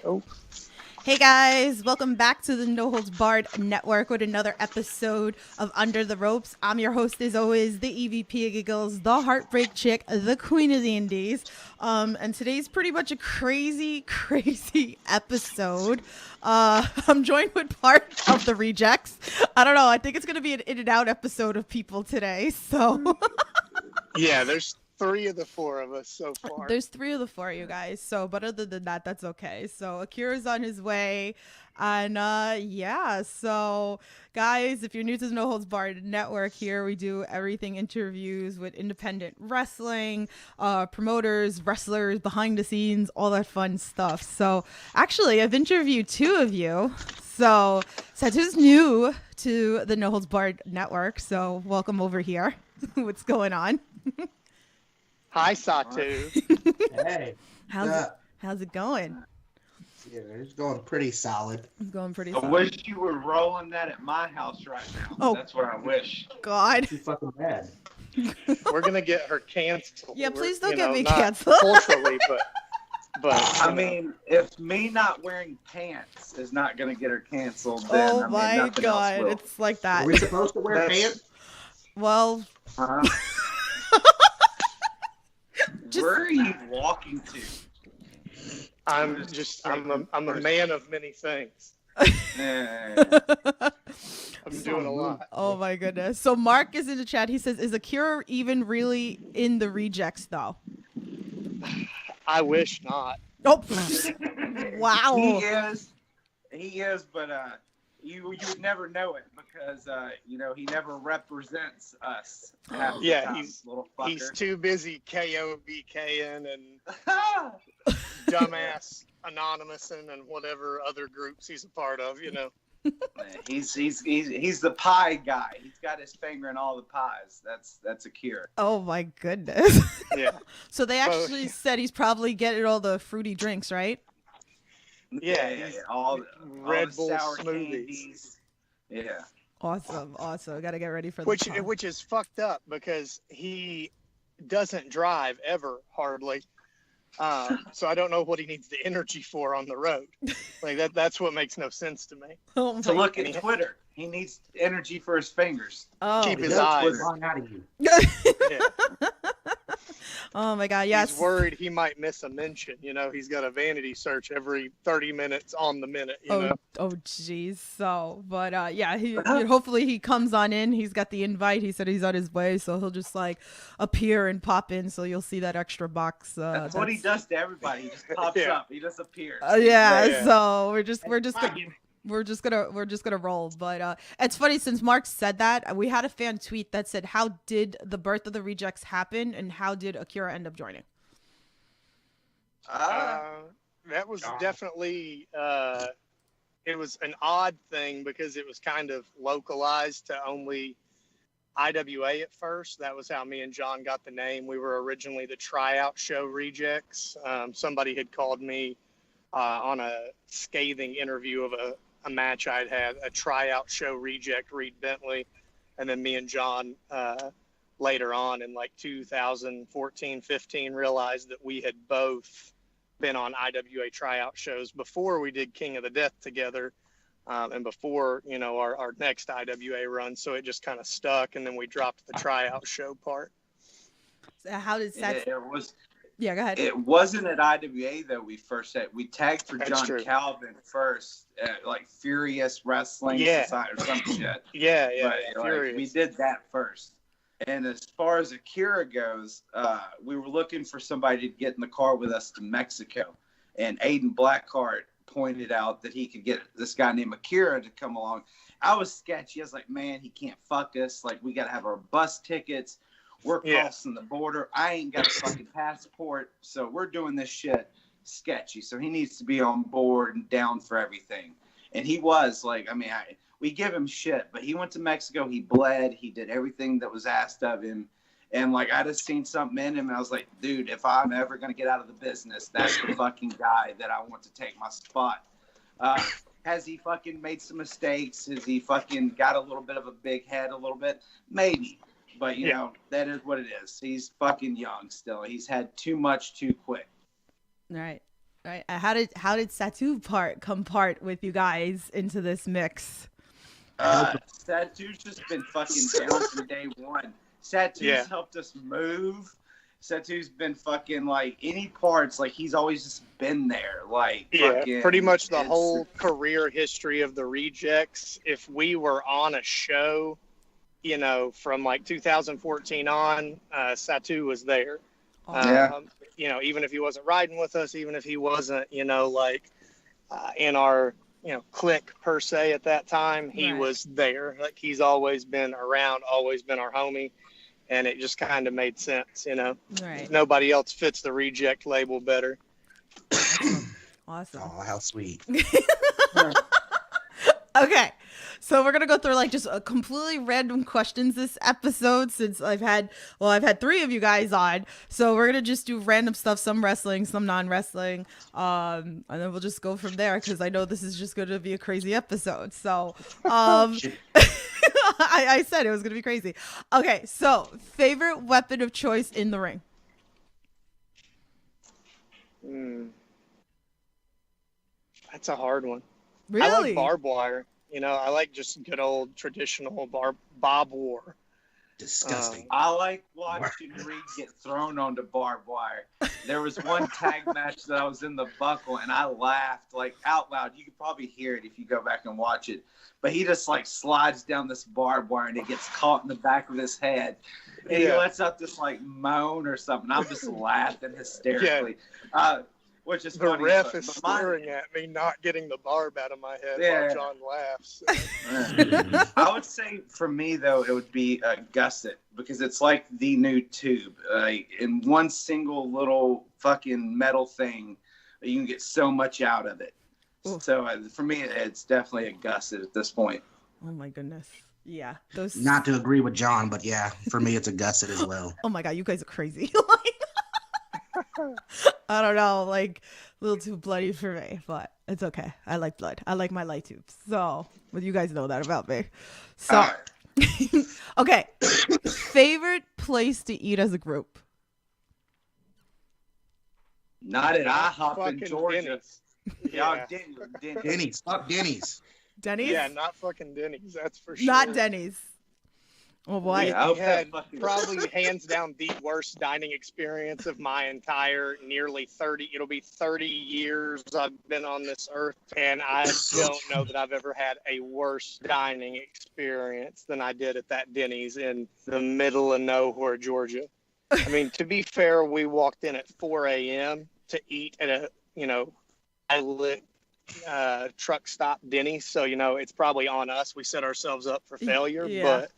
Oh. Hey guys, welcome back to the No Holds Barred Network with another episode of Under the Ropes. I'm your host as always, the EVP of Giggles, the Heartbreak Chick, the Queen of the Indies. And today's pretty much a crazy episode. I'm joined with part of the rejects. I don't know, I think it's going to be an in and out episode of people today, so... Yeah, there's 3 of the 4 of us so far. There's 3 of the 4 of you guys. So, but other than that, that's okay. So Akira's on his way. And yeah, so guys, if you're new to the No Holds Barred Network, here we do everything interviews with independent wrestling, promoters, wrestlers, behind the scenes, all that fun stuff. So actually, I've interviewed 2 of you. So Satu's new to the No Holds Barred Network. So welcome over here. What's going on? Hi, Satu. Hey. How's it going? Yeah, it's going pretty solid. It's going pretty I solid. wish you were rolling that at my house right now. Oh. That's what I wish. God. Too fucking bad. We're gonna get her canceled. Yeah, please don't You get know, me not canceled. Culturally, but I mean, if me not wearing pants is not going to get her canceled, then Oh I mean, my nothing God. else will. It's like that. Are we supposed to wear That's- pants? Well, Uh-huh. Just- Where are you walking to? I'm a man of many things. Eh, I'm doing a lot. oh my goodness. So Mark is in the chat. He says, is Akira even really in the rejects though? I wish not. Oh, he wow. is, but you would never know it because he never represents us. half the Yeah, time, little fucker. He's too busy KOBKing and dumbass anonymous and whatever other groups he's a part of. You know. He's the pie guy. He's got his finger in all the pies. That's Akira. Oh my goodness. Yeah. So they actually said he's probably getting all the fruity drinks, right? Yeah. All Red the Bull sour smoothies. candies. Yeah. Awesome. Got to get ready for the pub. Which is fucked up because he doesn't drive ever hardly. So I don't know what he needs the energy for on the road. Like that's what makes no sense to me. Oh my To look God. at Twitter, he needs energy for his fingers. Oh. Keep his That's eyes. what's wrong out of you. Yeah. Oh my God. Yes. He's worried he might miss a mention. You know, he's got a vanity search every 30 minutes on the minute. You know. Oh, geez. So, but yeah, hopefully he comes on in. He's got the invite. He said he's on his way, so he'll just like appear and pop in. So you'll see that extra box. That's what he does to everybody. He just pops Yeah. up. He just appears. Yeah, Yeah. So we're just gonna roll. But it's funny since Mark said that we had a fan tweet that said, "How did the birth of the rejects happen, and how did Akira end up joining?" That was definitely it was an odd thing because it was kind of localized to only IWA at first. That was how me and John got the name. We were originally the tryout show rejects. Somebody had called me on a scathing interview of a match I'd had, a tryout show reject, Reed Bentley. And then me and John later on in like 2014, 15 realized that we had both been on IWA tryout shows before we did King of the Death together, and before our next IWA run. So it just kind of stuck, and then we dropped the tryout show part. So how did that? It was. Yeah, go ahead. It wasn't at IWA though. We first had we tagged for That's John true. Calvin first, at, like Furious Wrestling Yeah. Society or some shit. Yeah, But, Furious. we did that first. And as far as Akira goes, we were looking for somebody to get in the car with us to Mexico. And Aiden Blackheart pointed out that he could get this guy named Akira to come along. I was sketchy. I was like, man, he can't fuck us. Like, we got to have our bus tickets. We're Yeah. crossing the border. I ain't got a fucking passport. So we're doing this shit sketchy. So he needs to be on board and down for everything. And he was like, I mean, we give him shit, but he went to Mexico. He bled. He did everything that was asked of him. And like, I just seen something in him. And I was like, dude, if I'm ever going to get out of the business, that's the fucking guy that I want to take my spot. Has he fucking made some mistakes? Has he fucking got a little bit of a big head a little bit? Maybe. But, you know, that is what it is. He's fucking young still. He's had too much too quick. Right. Right. How did Satu come part with you guys into this mix? Satu's just been fucking down from day one. Satu's helped us move. Satu's been fucking like any parts, like he's always just been there. Like fucking, pretty much the whole career history of the Rejects. If we were on a show, you know, from like 2014 on, Satu was there. You know, even if he wasn't riding with us, even if he wasn't, you know, like in our, you know, clique per se at that time, he was there. Like he's always been around, always been our homie. And it just kind of made sense, you know. Right. Nobody else fits the Reject label better. Awesome. Oh, how sweet. Okay, so we're gonna go through like just a completely random questions this episode since I've had 3 of you guys on. So we're gonna just do random stuff, some wrestling, some non-wrestling, and then we'll just go from there because I know this is just gonna be a crazy episode. So, I said it was gonna be crazy. Okay, so favorite weapon of choice in the ring. That's a hard one. Really? I like barbed wire. You know, I like just good old traditional bob war. Disgusting. I like watching Reed get thrown onto barbed wire. There was one tag match that I was in the buckle and I laughed like out loud. You could probably hear it if you go back and watch it. But he just like slides down this barbed wire and it gets caught in the back of his head. And he lets out this like moan or something. I'm just laughing hysterically. Which is the funny, ref is staring at me, not getting the barb out of my head while John laughs. I would say for me though, it would be gusset because it's like the new tube. In one single little fucking metal thing, you can get so much out of it. Ooh. So for me, it's definitely a gusset at this point. Oh my goodness. Yeah. Not to agree with John, but yeah, for me, it's a gusset as well. Oh my God, you guys are crazy. I don't know, like a little too bloody for me, but it's okay. I like blood. I like my light tubes. So, but you guys know that about me. So, okay. Favorite place to eat as a group? Not at IHOP in Georgia. Denny's. Denny's. Fuck Denny's. Denny's? Yeah, not fucking Denny's. That's for sure. Not Denny's. Oh boy. We had probably hands down the worst dining experience of my entire nearly 30 years I've been on this earth, and I don't know that I've ever had a worse dining experience than I did at that Denny's in the middle of nowhere, Georgia. I mean, to be fair, we walked in at 4 a.m. to eat at a, you know, lit truck stop Denny's, so, you know, it's probably on us. We set ourselves up for failure, but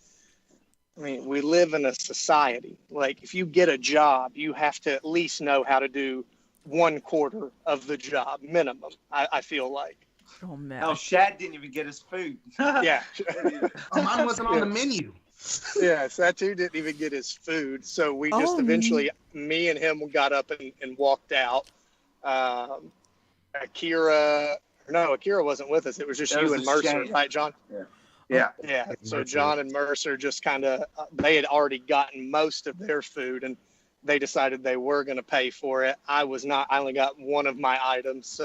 I mean, we live in a society. Like, if you get a job, you have to at least know how to do 1/4 of the job minimum. I feel like. Oh man. Oh, Shad didn't even get his food. Yeah. Mine wasn't on the menu. Yeah, Satu didn't even get his food, so we just eventually, me and him got up and walked out. Akira wasn't with us. It was just you and Mercer, right, John? Yeah. So John and Mercer just kind of, they had already gotten most of their food and they decided they were going to pay for it. I was not. I only got one of my items,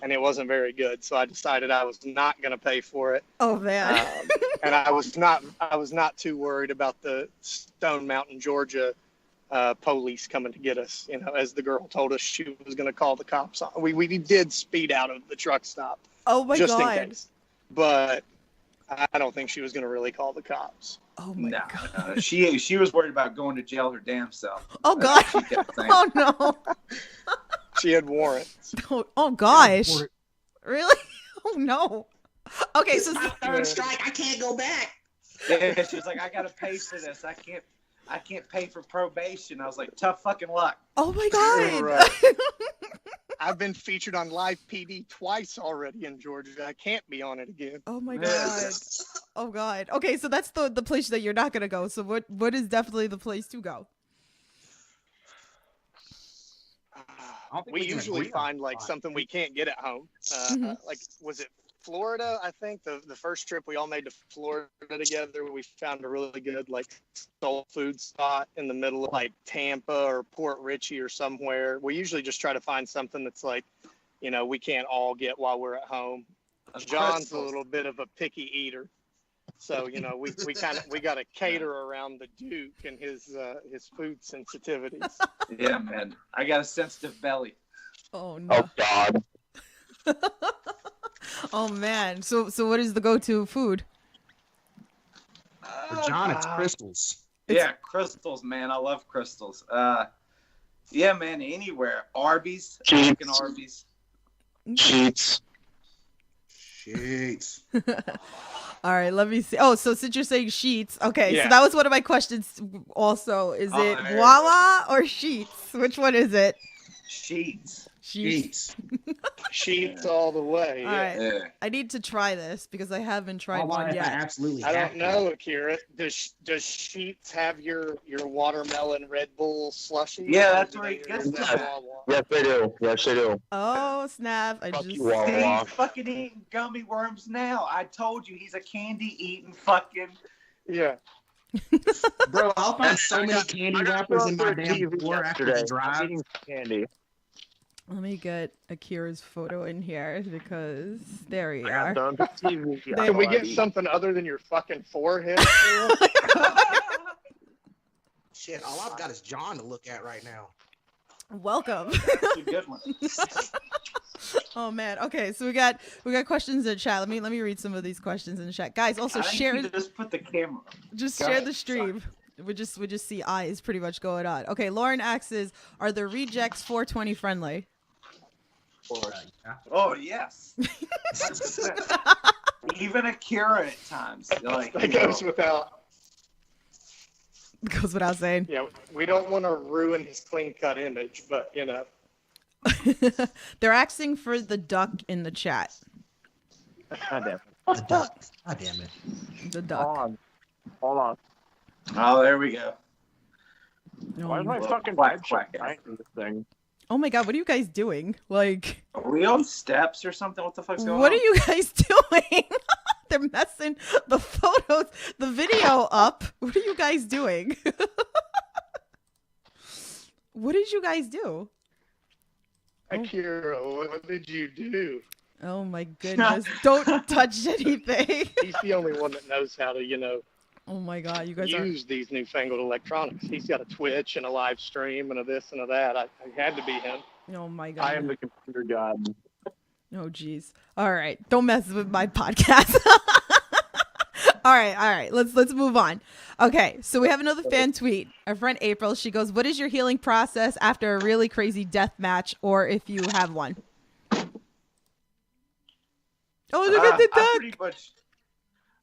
and it wasn't very good. So I decided I was not going to pay for it. Oh man. And I was not too worried about the Stone Mountain, Georgia police coming to get us. You know, as the girl told us she was going to call the cops on. We did speed out of the truck stop. Oh my just God. in case. But I don't think she was going to really call the cops. Oh my God. No. She was worried about going to jail her damn self. Oh God. Oh no. She had warrants. Oh gosh. Really? Oh no. Okay, so third strike, I can't go back. Yeah, she was like, I gotta pay for this. I can't pay for probation. I was like, tough fucking luck. Oh my God. Right. I've been featured on Live PD twice already in Georgia. I can't be on it again. Oh my God. Oh God. Okay, so that's the place that you're not gonna go. So what is definitely the place to go? We usually find like something we can't get at home. Like, was it Florida, I think the first trip we all made to Florida together, we found a really good like soul food spot in the middle of like Tampa or Port Richey or somewhere. We usually just try to find something that's like, you know, we can't all get while we're at home. John's a little bit of a picky eater, so you know we got to cater around the Duke and his food sensitivities. Yeah, man, I got a sensitive belly. Oh no. Oh God. Oh man. So what is the go-to food? For John, it's crystals. Yeah, crystals, man. I love crystals. Yeah, man, anywhere. Arby's. Chicken Arby's. Sheets. Sheets. All right, let me see. Oh, so since you're saying sheets, okay, Yeah. so that was one of my questions also. Is it there Wawa or sheets? Which one is it? Sheets. Sheets. Sheets all the way. All Yeah. right. Yeah. I need to try this because I haven't tried Oh, one I yet. absolutely I have don't to. know, Akira. Does Sheets have your watermelon Red Bull slushy? Yeah, Or that's do where they it gets use that. that Wawa? Yes, they do. Yes, they do. Oh, snap. I Fuck just you, Wawa. He's fucking eating gummy worms now. I told you he's a candy eating fucking. Yeah. Bro, I'll find so many candy wrappers in my damn floor after the I'm drive. eating candy. Let me get Akira's photo in here because there we I are. got done with TV. Can we get something other than your fucking forehead? Shit, all I've got is John to look at right now. Welcome. That's a good one. Oh man. Okay, so we got questions in the chat. Let me read some of these questions in the chat. Guys, also I think share you just put the camera. just Go share ahead. the stream. We just see eyes pretty much going on. Okay, Lauren asks, are the rejects 420 friendly? Oh yes. 100%. Even Akira at times. Like, That goes without. Goes without saying. Yeah, we don't want to ruin his clean cut image, but you know. They're asking for the duck in the chat. God damn. The duck. God damn it. The Hold duck. on. Hold on. oh, there we go. Why is my Well, fucking quack, bed quack. behind this thing? Oh my god, what are you guys doing? Like, Are we on steps or something? What the fuck's going what on? are you guys doing? They're messing the photos, the video up. What are you guys doing? What did you guys do? Akira, what did you do? Oh my goodness. Don't touch anything. He's the only one that knows how to, you know, Oh my god, you guys are. use these newfangled electronics. He's got a Twitch and a live stream and a this and a that. I had to be him. Oh my god. I am the computer god. Oh jeez. All right, don't mess with my podcast. All right. Let's move on. Okay, so we have another fan tweet. Our friend April, she goes, "What is your healing process after a really crazy death match, or if you have one?" Oh, look at the duck.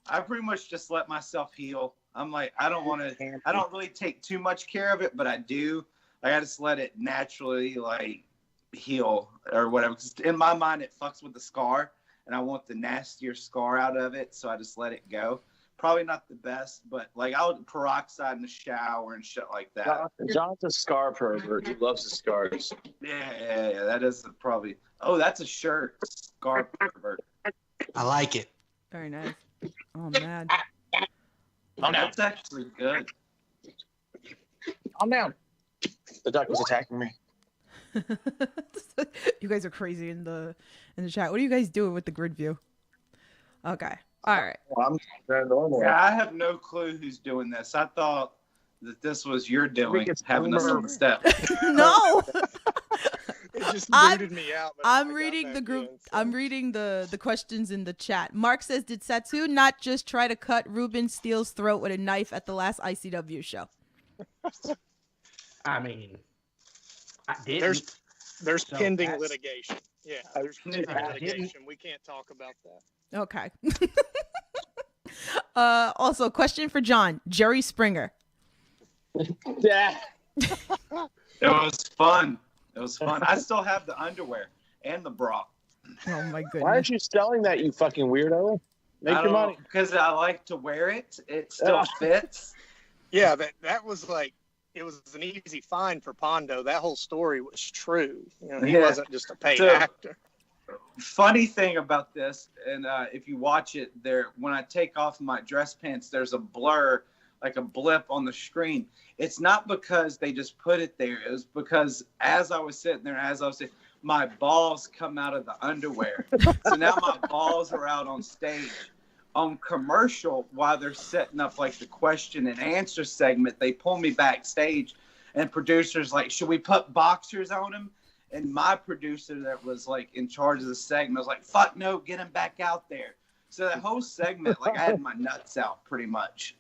I pretty much just let myself heal. I'm like, I don't really take too much care of it, but I do. Like, I just let it naturally like heal or whatever. 'Cause in my mind, it fucks with the scar, and I want the nastier scar out of it, so I just let it go. Probably not the best, but like I would peroxide in the shower and shit like that. John's a scar pervert. He loves the scars. Yeah. That is probably. Oh, that's a shirt. Scar pervert. I like it. Very nice. Oh man. Calm down. That's actually good. Calm down. The duck was attacking me. You guys are crazy in the chat. What are you guys doing with the grid view? Okay. All right. Well, I'm very normal. Yeah, I have no clue who's doing this. I thought that this was your doing, it's having us on the step. No. It just I'm- booted me out. but I'm I got reading back the group. in, so. I'm reading the questions in the chat. Mark says, "Did Satu not just try to cut Ruben Steele's throat with a knife at the last ICW show?" I mean, I didn't. There's So pending that's- litigation. Yeah, there's pending I litigation. We can't talk about that. Okay. Also, question for John. Jerry Springer. Yeah. It was fun. I still have the underwear and the bra. Oh my goodness. Why aren't you selling that, you fucking weirdo? Make your money. Because I like to wear it. It still fits. Yeah, that was like, it was an easy find for Pondo. That whole story was true. You know, he Yeah. wasn't just a paid So- actor. funny thing about this, and if you watch it there, when I take off my dress pants, there's a blur, like a blip on the screen. It's not because they just put it there. It was because as I was sitting there, my balls come out of the underwear. So now my balls are out on stage. On commercial, while they're setting up like the question and answer segment, they pull me backstage, and producers like, should we put boxers on him? And my producer that was like in charge of the segment was like, fuck no, get him back out there. So that whole segment, like I had my nuts out pretty much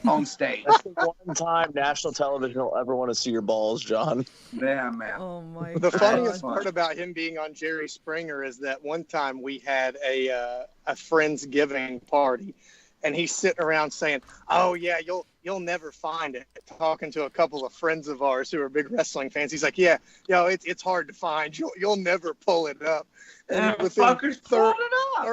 on stage. That's the one time national television will ever want to see your balls, John. Yeah, man. Oh my The God. funniest part about him being on Jerry Springer is that one time we had a Friendsgiving party, and he's sitting around saying, "Oh yeah, you'll never find it." Talking to a couple of friends of ours who are big wrestling fans, he's like, "Yeah, it's hard to find. You'll never pull it up." And within Fuckers pulled it up.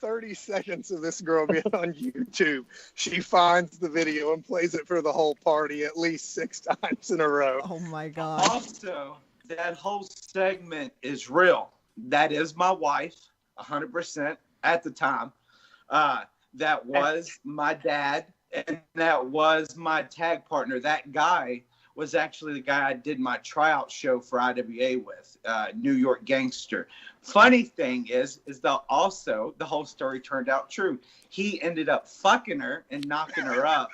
30 seconds of this girl being on YouTube, she finds the video and plays it for the whole party at least 6 times in a row. Oh my God. Also, that whole segment is real. That is my wife, 100% at the time. That was my dad, and that was my tag partner. That guy was actually the guy I did my tryout show for IWA with, New York Gangster. Funny thing is that also the whole story turned out true. He ended up fucking her and knocking her up.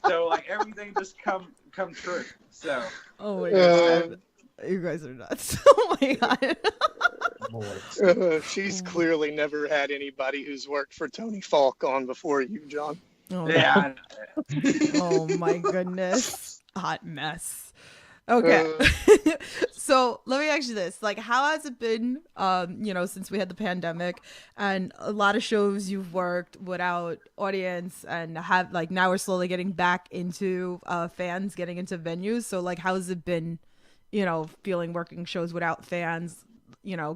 So like everything just come true. So. Oh my God. You guys are nuts. Oh my God. She's clearly never had anybody who's worked for Tony Falk on before you, John. Oh, Yeah. oh my goodness. Hot mess. Okay. So let me ask you this. Like, how has it been, since we had the pandemic and a lot of shows you've worked without audience and have like now we're slowly getting back into fans getting into venues. So like, how has it been, feeling working shows without fans,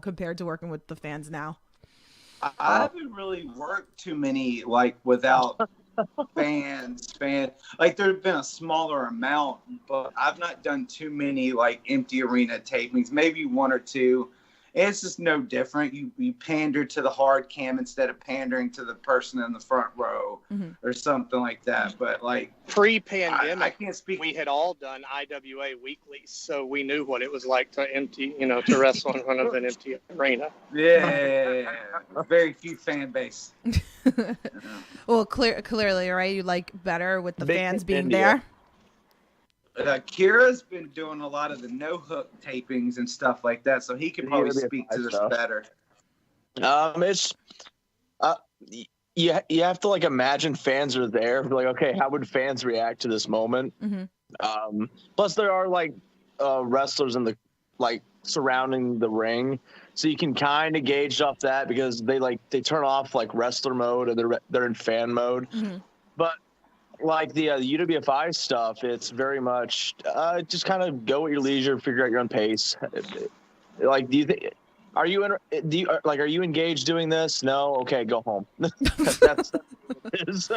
compared to working with the fans now? I haven't really worked too many like without fans. Like there's been a smaller amount, but I've not done too many like empty arena tapings. Maybe 1 or 2. It's just no different. You pander to the hard cam instead of pandering to the person in the front row or something like that. But like pre-pandemic, I can't speak. We had all done IWA weeklies, so we knew what it was like to to wrestle in front of an empty arena. Yeah, very few fan base. Well, clearly, right? You like better with the Big fans being India. there. Akira's been doing a lot of the no-hook tapings and stuff like that, so he could probably speak to this better. It's you have to like imagine fans are there. Like, okay, how would fans react to this moment? Plus, there are like wrestlers in the like surrounding the ring, so you can kind of gauge off that because they turn off like wrestler mode and they're in fan mode. But like the UWFI stuff, it's very much just kind of go at your leisure, figure out your own pace. Like, are you engaged doing this? No, okay, go home. That's what it is.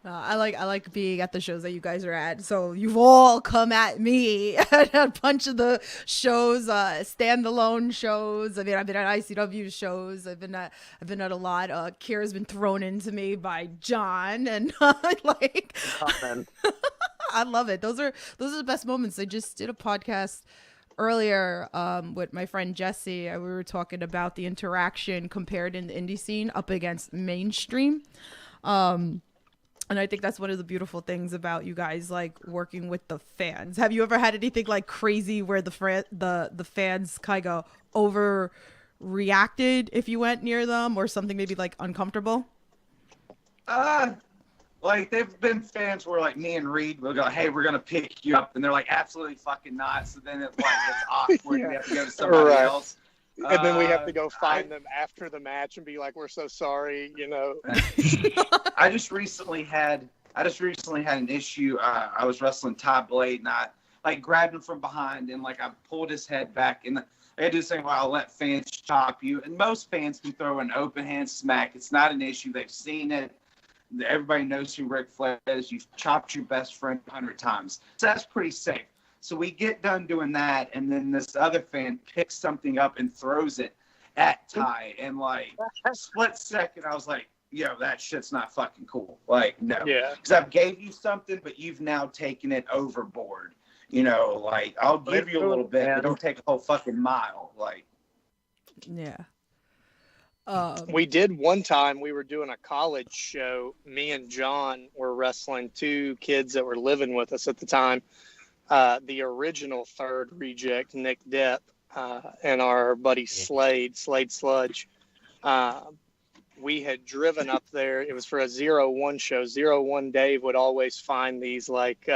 I like being at the shows that you guys are at. So you've all come at me at a bunch of the shows, standalone shows. I mean, I've been at ICW shows. I've been at a lot. Kira's been thrown into me by John, and like, I love it. Those are the best moments. I just did a podcast earlier with my friend Jesse. We were talking about the interaction compared in the indie scene up against mainstream. And I think that's one of the beautiful things about you guys, like working with the fans. Have you ever had anything like crazy where the fans kind of overreacted if you went near them, or something maybe like uncomfortable? Like there've been fans where like me and Reed will go, "Hey, we're gonna pick you up," and they're like, "Absolutely fucking not." So then it's awkward. We have to go to somebody else. And then we have to go find them after the match and be like, "We're so sorry," I just recently had an issue. I was wrestling Ty Blade, and I like grabbed him from behind and like I pulled his head back, and I do the same. I'll let fans chop you, and most fans can throw an open hand smack. It's not an issue. They've seen it. Everybody knows who Ric Flair is. You've chopped your best friend 100 times, so that's pretty safe. So we get done doing that, and then this other fan picks something up and throws it at Ty. And like a split second, I was like, yo, that shit's not fucking cool. Like, no. Yeah. Because I've gave you something, but you've now taken it overboard. You know, like, I'll give you a little bit, but don't take a whole fucking mile. Like, Yeah. We did one time, we were doing a college show. Me and John were wrestling 2 kids that were living with us at the time. The original third reject, Nick Depp, and our buddy Slade Sludge. We had driven up there. It was for a 0-1 show. 0-1 Dave would always find these like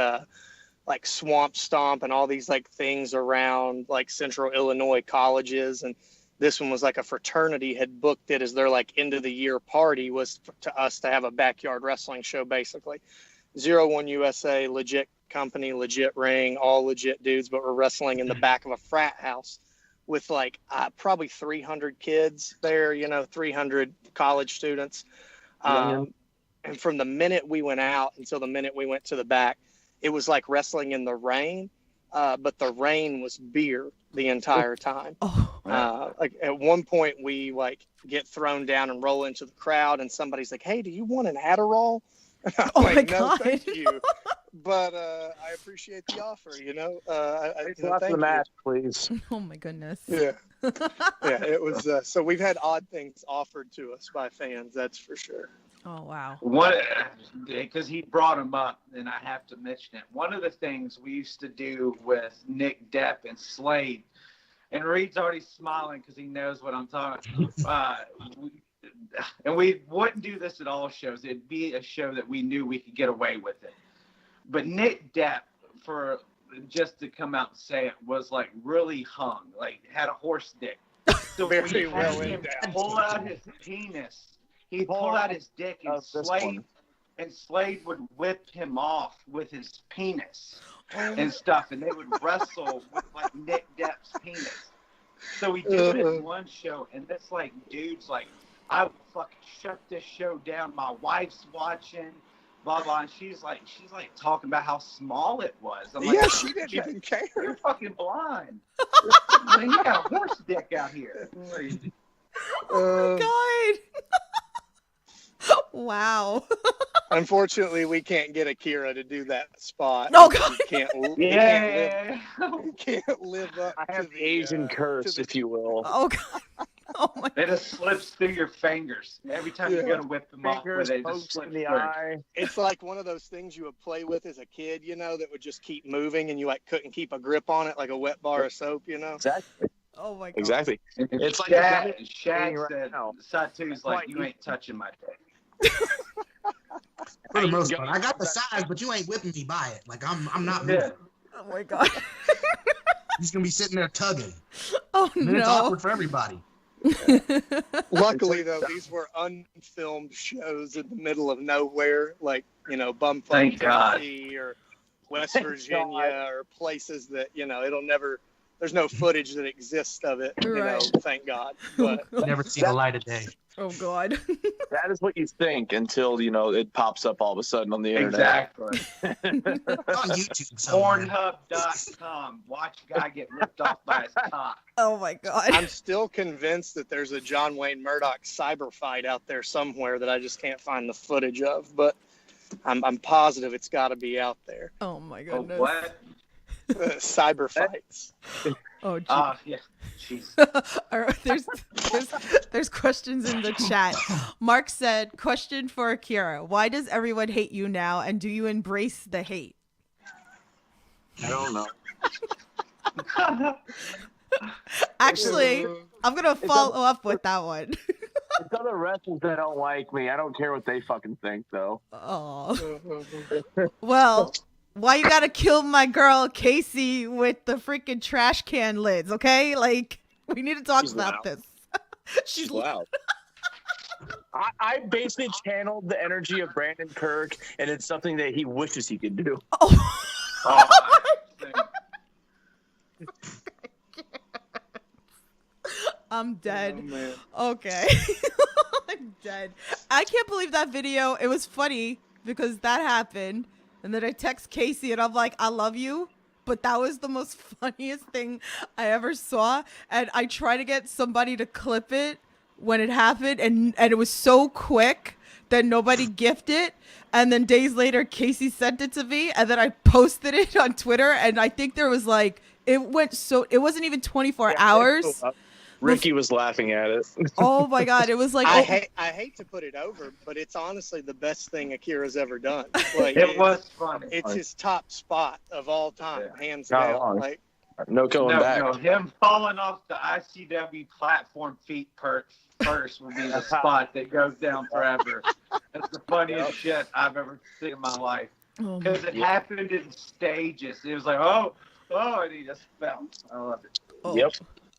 Swamp Stomp and all these like things around like Central Illinois colleges. And this one was like a fraternity had booked it as their like end of the year party was to us to have a backyard wrestling show, basically. 0-1 USA, legit company, legit ring, all legit dudes, but we're wrestling in the back of a frat house with like probably 300 kids there, 300 college students. And from the minute we went out until the minute we went to the back, it was like wrestling in the rain, but the rain was beer the entire time. Like at one point we like get thrown down and roll into the crowd, and somebody's like, "Hey, do you want an Adderall?" My No, God. thank you. But I appreciate the offer, Thank thank the you. match, please. Oh my goodness. Yeah. Yeah, it was. So we've had odd things offered to us by fans, that's for sure. Oh wow. what, because he brought him up, and I have to mention it. One of the things we used to do with Nick Depp and Slade, and Reed's already smiling because he knows what I'm talking about. And we wouldn't do this at all shows. It'd be a show that we knew we could get away with it. But Nick Depp, for just to come out and say it, was like really hung, like had a horse dick. So Very we well had him endowed. pull out his penis. He'd pull out his dick, and Slade would whip him off with his penis and stuff, and they would wrestle with like Nick Depp's penis. So we do it in one show, and this like dude's like, I would fucking shut this show down. My wife's watching, blah blah. And she's like talking about how small it was. I'm like, Yeah, she didn't even care. You're fucking blind. You got a horse dick out here. Oh my God. Wow. Unfortunately, we can't get Akira to do that spot. Oh, God. He can't live up I have to the Asian curse, if you will. Oh God. Oh my. It just slips through your fingers every time you go to whip them off with it. It just Pokes slips in the through. eye. It's like one of those things you would play with as a kid, that would just keep moving and you like couldn't keep a grip on it, like a wet bar of soap, Exactly. Oh my God. Exactly. It's like Shaq right said, now. Satu's like, you ain't touching my dick. For the most part, I got the size, but you ain't whipping me by it. Like I'm not moving. Oh my God. He's gonna be sitting there tugging. Oh And then it's no. awkward for everybody. Luckily, though, these were unfilmed shows in the middle of nowhere, like, bumfuck Thank God. Tennessee or West Virginia or places that, there's no footage that exists of it, Right. thank God. But Never see the light of day. Oh God. That is what you think until, it pops up all of a sudden on the internet. Exactly. On YouTube somewhere. Pornhub.com. Watch a guy get ripped off by his cock. Oh my God. I'm still convinced that there's a John Wayne Murdoch cyber fight out there somewhere that I just can't find the footage of, but I'm positive it's got to be out there. Oh my Oh, goodness. what? Cyber fights. Oh geez. Yeah. Jeez. All right, there's questions in the chat. Mark said, question for Akira. Why does everyone hate you now, and do you embrace the hate? I don't know. Actually, I'm going to follow up with that one. It's other wrestlers that don't like me. I don't care what they fucking think, though. Oh. Well, why you got to kill my girl Casey with the freaking trash can lids, okay? Like, we need to talk She's about loud. this. She's Wow. I basically channeled the energy of Brandon Kirk, and it's something that he wishes he could do. Oh. I'm dead. Oh, man. Okay. I'm dead. I can't believe that video. It was funny because that happened. And then I text Casey and I'm like, I love you. but that was the most funniest thing I ever saw. And I tried to get somebody to clip it when it happened, and it was so quick that nobody gifted it. And then days later, Casey sent it to me, and then I posted it on Twitter. And I think there was like, it wasn't even 24 hours. Ricky was laughing at it. Oh my God. It was like, I hate to put it over, but it's honestly the best thing Akira's ever done. Like, It was funny. It's his top spot of all time, hands Not down. long. Like, No going back. No, him falling off the ICW platform feet first will be the spot that goes down forever. That's the funniest shit I've ever seen in my life. Because it happened in stages. It was like, oh, and he just fell. I love it. Oh. Yep.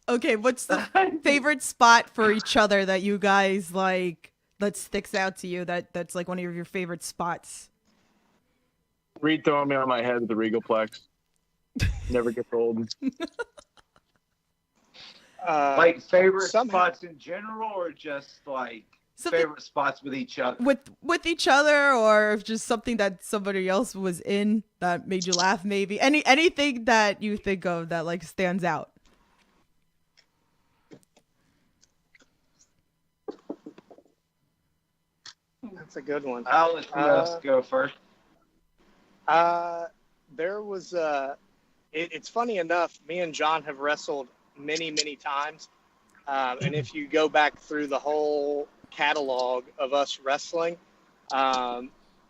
Okay, what's the favorite spot for each other that you guys like, that sticks out to you, that's like one of your favorite spots? Reed throwing me on my head with the Regalplex. Never gets old. Like favorite somehow- spots in general, or just like favorite spots with each other? With each other, or just something that somebody else was in that made you laugh, maybe. Anything that you think of that like stands out. that's a good one. I'll let you else go first. There was it's funny enough, me and John have wrestled many times, and if you go back through the whole catalog of us wrestling,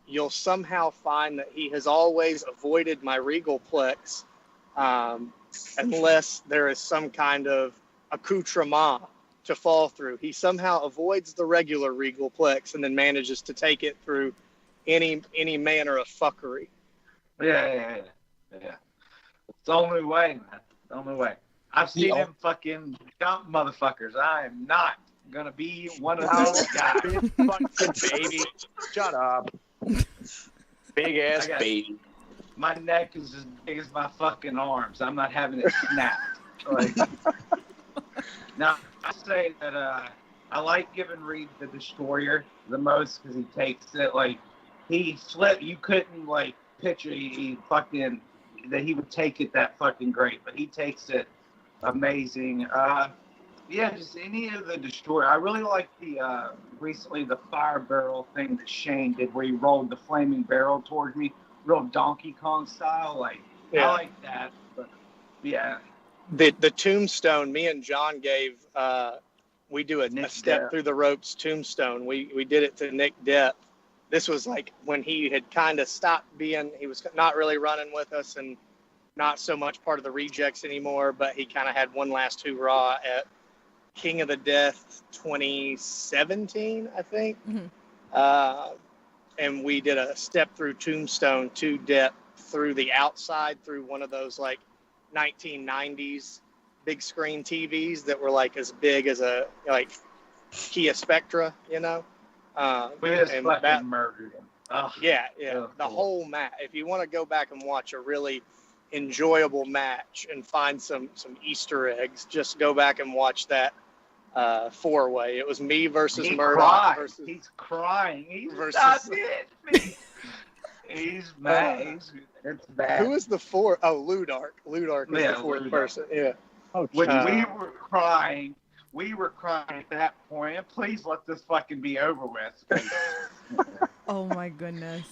you'll somehow find that he has always avoided my Regalplex, unless there is some kind of accoutrement to fall through. He somehow avoids the regular Regalplex and then manages to take it through any manner of fuckery. Yeah. It's the only way, man. The only way. I've seen him fucking jump motherfuckers. I am not gonna be one of those guys. Fucking baby. Shut up. Big ass baby. My neck is as big as my fucking arms. I'm not having it snapped. Like, now, I say that I like giving Reed the Destroyer the most because he takes it. Like, he slipped. You couldn't, like, picture he fucking that he would take it that fucking great, but he takes it amazing. Yeah, just any of the Destroyer. I really like the recently the fire barrel thing that Shane did, where he rolled the flaming barrel towards me, real Donkey Kong style. Like, I like that. But yeah, the tombstone. Me and John gave. We do a step through the ropes tombstone. We did it to Nick Depp. This was like when he had kind of stopped being. He was not really running with us and not so much part of the rejects anymore. But he kind of had one last hoorah at King of the Death 2017, I think. Mm-hmm. And we did a step through tombstone to Depp through the outside, through one of those like 1990s big screen TVs that were like as big as a like Kia Spectra, you know. We just fucking murdered him. Oh, yeah. The whole match. If you want to go back and watch a really enjoyable match and find some Easter eggs, just go back and watch that four-way. It was me versus Murdoch. He's crying. He's versus, not it. He's mad. It's bad. Who is the fourth? Oh, Ludark. Ludark is the fourth person. Yeah. Oh, when we were crying at that point. Please let this fucking be over with. Oh my goodness.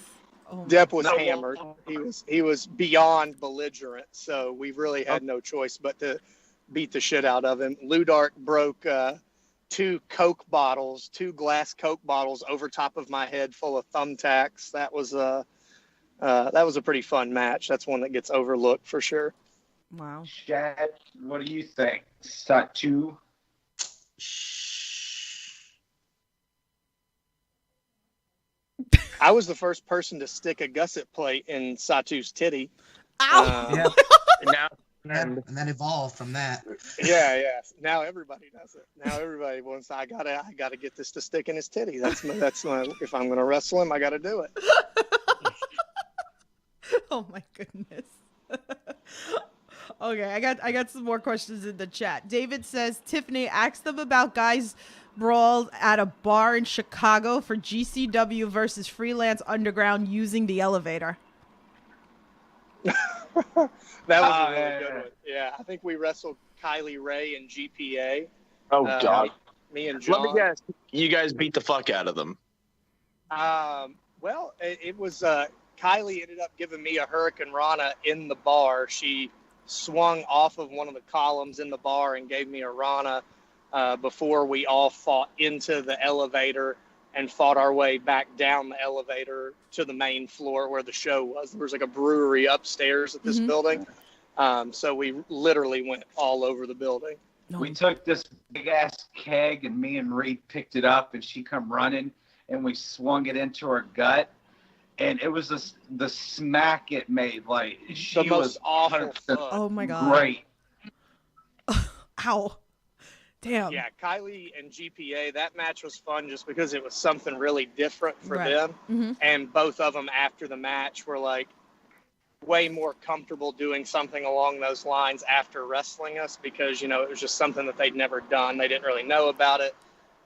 Depp was hammered. He was beyond belligerent, so we really had no choice but to beat the shit out of him. Ludark broke two glass Coke bottles over top of my head full of thumbtacks. That was a pretty fun match. That's one that gets overlooked for sure. Wow. Chad, what do you think? Satu? I was the first person to stick a gusset plate in Satu's titty. Ow! And that evolved from that. Yeah. Now everybody does it. Now everybody wants. I gotta get this to stick in his titty. That's my. If I'm gonna wrestle him, I gotta do it. Oh my goodness. Okay, I got some more questions in the chat. David says, Tiffany, ask them about guys brawled at a bar in Chicago for GCW versus Freelance Underground using the elevator. That was a really good one. Yeah, I think we wrestled Kylie Ray and GPA. Oh God. Me and John. Let me guess. You guys beat the fuck out of them. Well, it was Kylie ended up giving me a Hurricane Rana in the bar. She swung off of one of the columns in the bar and gave me a Rana before we all fought into the elevator and fought our way back down the elevator to the main floor where the show was. There was like a brewery upstairs at this building. So we literally went all over the building. We took this big ass keg and me and Reed picked it up and she come running and we swung it into her gut. And it was the smack it made. Like, she was awful. Oh my God. Great. Ow. Damn. Yeah, Kylie and GPA, that match was fun just because it was something really different for them. And both of them after the match were like way more comfortable doing something along those lines after wrestling us because, you know, it was just something that they'd never done. They didn't really know about it.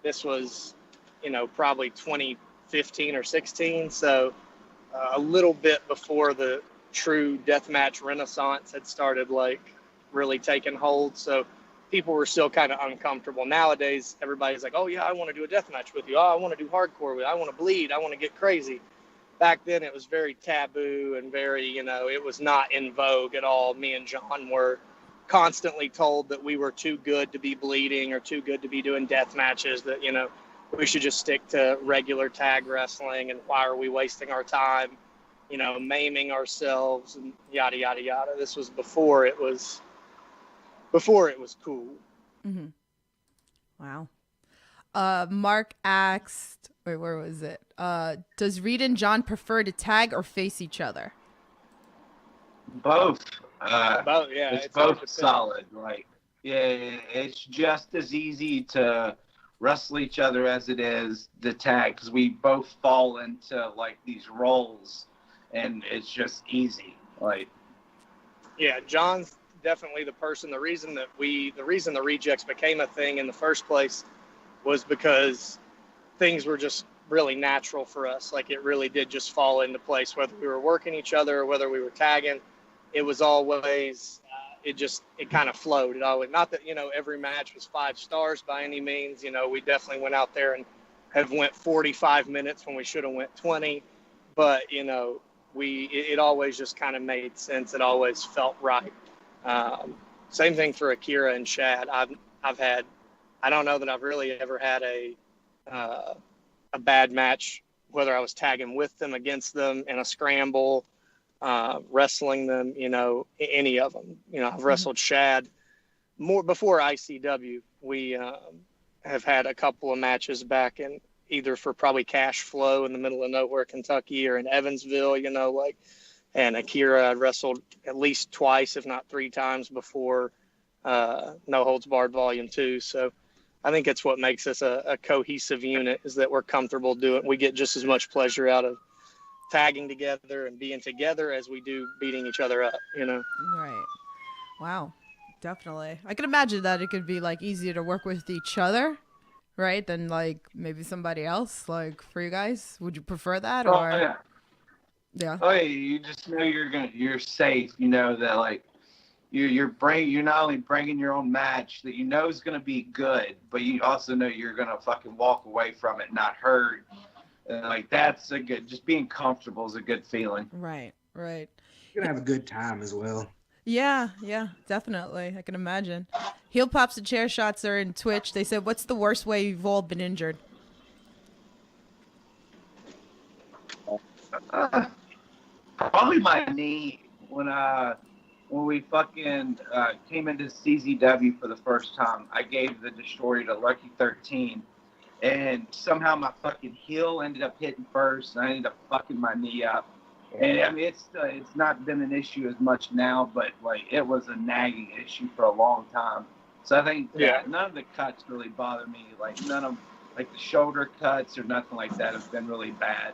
This was, you know, probably 2015 or 16. So a little bit before the true deathmatch renaissance had started, like, really taking hold. So people were still kind of uncomfortable. Nowadays, everybody's like, oh, yeah, I want to do a deathmatch with you. Oh, I want to do hardcore with you. I want to bleed. I want to get crazy. Back then, it was very taboo and very, you know, it was not in vogue at all. Me and John were constantly told that we were too good to be bleeding or too good to be doing death matches, that, you know, we should just stick to regular tag wrestling, and why are we wasting our time, you know, maiming ourselves and yada, yada, yada. This was before it was cool. Wow. Mark asked, wait, where was it? Does Reed and John prefer to tag or face each other? Both. Both, yeah. It's both solid. Like, yeah, it's just as easy to wrestle each other as it is to tag, because we both fall into like these roles, and it's just easy. Like, yeah, John's definitely the person. The reason the Rejects became a thing in the first place was because things were just really natural for us. Like, it really did just fall into place, whether we were working each other or whether we were tagging. It was always it kind of flowed. It always, not that, you know, every match was 5 stars by any means. You know, we definitely went out there and have went 45 minutes when we should have went 20, but, you know, it always just kind of made sense. It always felt right. Same thing for Akira and Shad. I've had, I don't know that I've really ever had a bad match, whether I was tagging with them, against them, in a scramble, wrestling them, you know, any of them. You know, I've wrestled Shad more before ICW. We have had a couple of matches back in either for probably Cash Flow in the middle of nowhere, Kentucky, or in Evansville, you know, like, and Akira I wrestled at least twice, if not 3 times before No Holds Barred Volume 2. So I think it's what makes us a cohesive unit, is that we're comfortable doing. We get just as much pleasure out of tagging together and being together as we do beating each other up, you know? Right. Wow. Definitely. I can imagine that it could be like easier to work with each other, right, than like maybe somebody else. Like, for you guys, would you prefer that? Or yeah. Oh yeah, you just know you're safe. You know that, like, you're not only bringing your own match that you know is gonna be good, but you also know you're gonna fucking walk away from it not hurt. Like, that's just being comfortable is a good feeling. Right. You're gonna have a good time as well. Yeah, definitely. I can imagine. Heel Pops and Chair Shots are in Twitch. They said, what's the worst way you've all been injured? Probably my knee when we fucking came into CZW for the first time. I gave the Destroyer to Lucky 13, and somehow my fucking heel ended up hitting first, and I ended up fucking my knee up. And I mean, it's not been an issue as much now, but like, it was a nagging issue for a long time. So I think none of the cuts really bother me. Like, none of like the shoulder cuts or nothing like that have been really bad.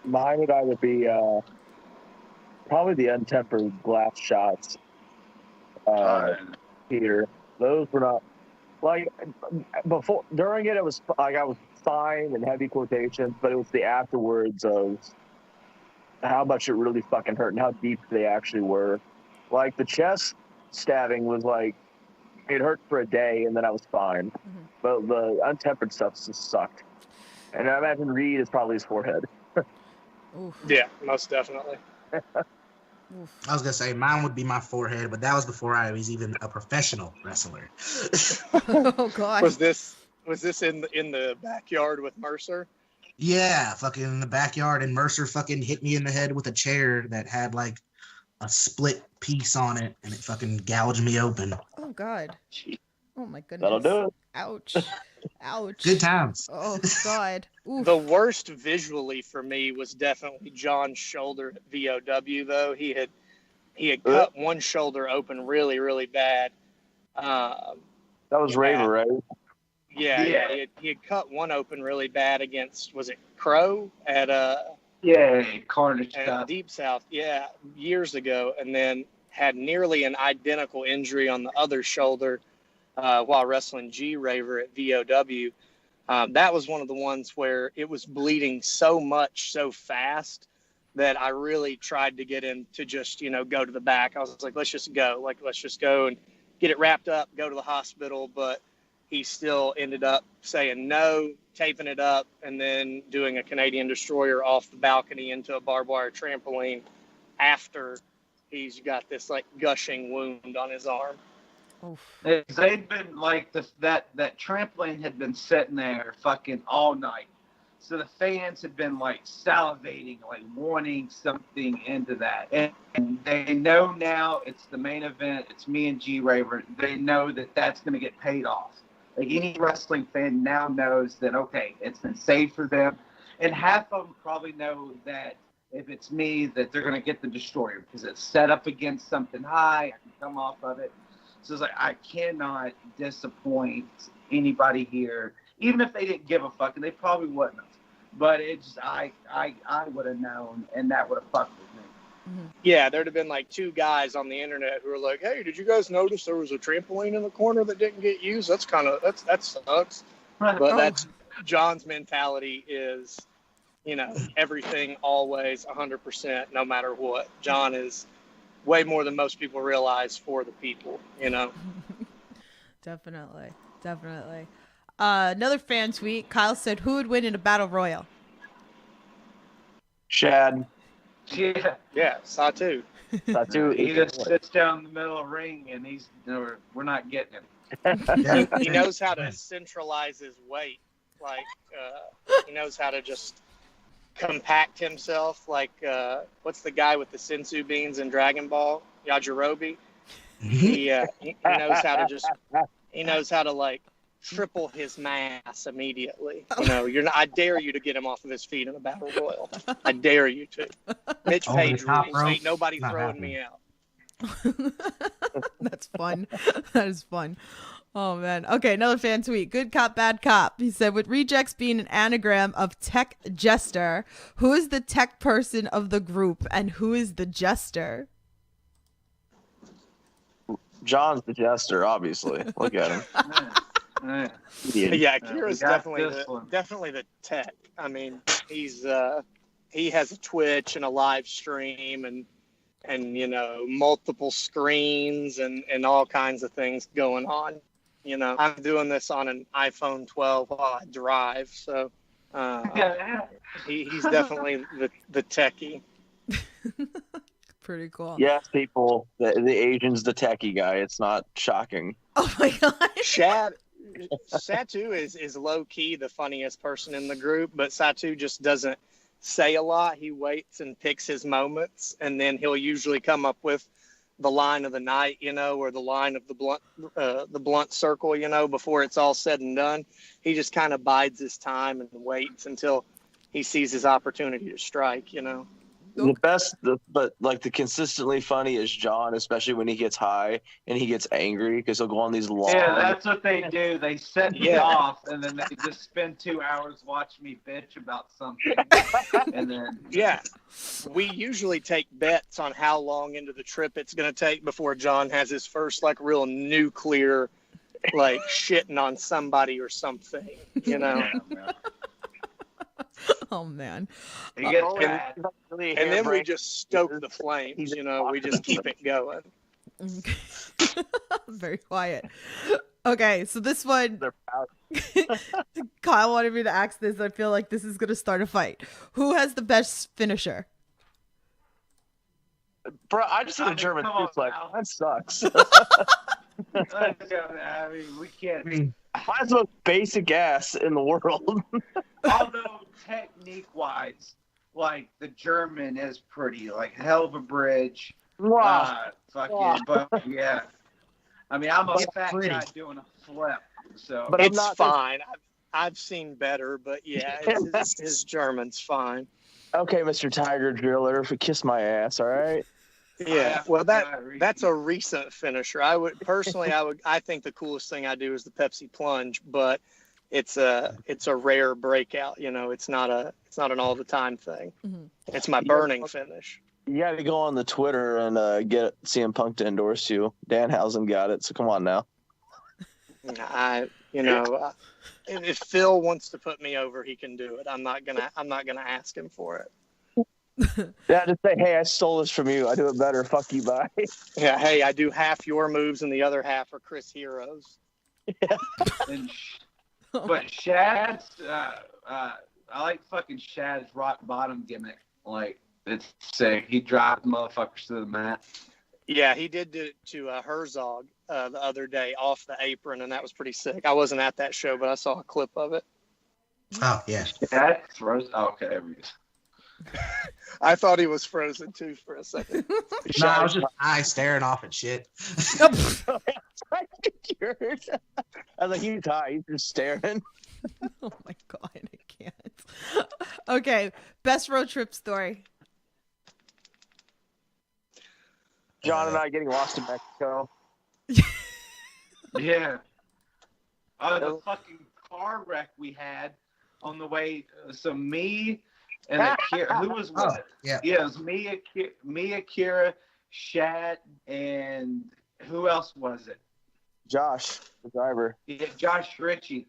Mine would either be probably the untempered glass shots here. Those were not, like, before, during it was like I was fine in heavy quotations, but it was the afterwards of how much it really fucking hurt and how deep they actually were. Like the chest stabbing was like, it hurt for a day and then I was fine. Mm-hmm. But the untempered stuff just sucked. And I imagine Reed is probably his forehead. Oof. Yeah, most definitely. Oof. I was gonna say mine would be my forehead, but that was before I was even a professional wrestler. Oh God. Was this in the backyard with Mercer? Yeah, fucking in the backyard, and Mercer fucking hit me in the head with a chair that had like a split piece on it, and it fucking gouged me open. Oh God. Oh my goodness. That'll do it. Ouch. Ouch. Good times. Oh God. Oof. The worst visually for me was definitely John's shoulder at VOW, though. He had cut one shoulder open really, really bad. That was Raver, right? Yeah. He had cut one open really bad against, was it Crow at Carnage at Cup. Deep South? Yeah, years ago, and then had nearly an identical injury on the other shoulder while wrestling G Raver at VOW. That was one of the ones where it was bleeding so much so fast that I really tried to get him to just, go to the back. I was like, let's just go. Let's just go and get it wrapped up, go to the hospital. But he still ended up saying no, taping it up, and then doing a Canadian Destroyer off the balcony into a barbed wire trampoline after he's got this like gushing wound on his arm. Oof. They'd been like that trampoline had been sitting there fucking all night. So the fans had been like salivating, like wanting something into that. And they know now it's the main event. It's me and G Raver. They know that that's going to get paid off. Like any wrestling fan now knows that, okay, it's been saved for them. And half of them probably know that if it's me, that they're going to get the Destroyer because it's set up against something high. I can come off of it. So it's like, I cannot disappoint anybody here. Even if they didn't give a fuck, and they probably wouldn't have. But it's I would have known, and that would have fucked with me. Mm-hmm. Yeah, there'd have been like two guys on the internet who were like, hey, did you guys notice there was a trampoline in the corner that didn't get used? That sucks. But that's John's mentality is, everything always 100%, no matter what. John is way more than most people realize for the people, Definitely. Another fan tweet. Kyle said, who would win in a battle royal? Shad. Yeah, Satu. He just sits down in the middle of the ring, and we're not getting him. He knows how to centralize his weight. Like, he knows how to just compact himself. Like, what's the guy with the sensu beans in Dragon Ball? Yajirobe. He knows how to he knows how to like triple his mass immediately. I dare you to get him off of his feet in a battle royal. I dare you to. Mitch Page rules. Ain't nobody throwing me out. That's fun. That is fun. Oh man. Okay, another fan tweet. Good cop, bad cop. He said, with rejects being an anagram of tech jester, who is the tech person of the group and who is the jester? John's the jester, obviously. Look at him. Yeah, Akira's definitely the tech. I mean, he has a Twitch and a live stream and multiple screens and all kinds of things going on. I'm doing this on an iPhone 12 while I drive, so he's definitely the techie. Pretty cool. Yes, people. The Asian's the techie guy. It's not shocking. Oh my god. Satu is low key the funniest person in the group, but Satu just doesn't say a lot. He waits and picks his moments, and then he'll usually come up with the line of the night, or the line of the blunt circle, before it's all said and done. He just kind of bides his time and waits until he sees his opportunity to strike, The best, but like the consistently funny is John, especially when he gets high and he gets angry because he'll go on these long. Yeah, that's what they do. They set me off, and then they just spend 2 hours watching me bitch about something, and then we usually take bets on how long into the trip it's going to take before John has his first like real nuclear, like shitting on somebody or something, Oh man. He gets Only- bad. really And then we harebrained. just stoke the flames. You know, we just keep it going. Very quiet. Okay, so this one, They're proud. Kyle wanted me to ask this. I feel like this is gonna start a fight. Who has the best finisher? Bro, I just did a German Come on suplex. now. That sucks. I mean, we can't. Mine's the most basic ass in the world. Although technique-wise, like the German is pretty, like hell of a bridge. Wow. But yeah. I mean, I'm a It's fat pretty. guy doing a flip, so. But I'm It's not- fine. I've seen better, but yeah, his German's fine. Okay, Mr. Tiger Driller, kiss my ass, all right? Yeah, well, that's a recent finisher. I think the coolest thing I do is the Pepsi plunge, but it's a rare breakout. You know, it's not an all the time thing. Mhm. It's my burning finish. You got to go on the Twitter and get CM Punk to endorse you. Danhausen got it, so come on now. If Phil wants to put me over, he can do it. I'm not gonna ask him for it. Yeah, just say, hey, I stole this from you. I do it better. Fuck you, bye. Yeah, hey, I do half your moves and the other half are Chris Hero's. But Shad's, I like fucking Shad's rock bottom gimmick. Like, it's sick. He dropped motherfuckers to the mat. Yeah, he did it to Herzog the other day off the apron, and that was pretty sick. I wasn't at that show, but I saw a clip of it. Oh yeah. That's Rose. Okay, there we go. I thought he was frozen too for a second. No, I was just eye staring off at shit. I was like, he's high. He's just staring. Oh my god, I can't. Okay, best road trip story. John and I getting lost in Mexico. Yeah. Oh, the fucking car wreck we had on the way. So me and Akira, who was Oh, what? yeah. Yeah, it was me, Akira, Shad, and who else was it? Josh, the driver. Yeah, Josh Ritchie.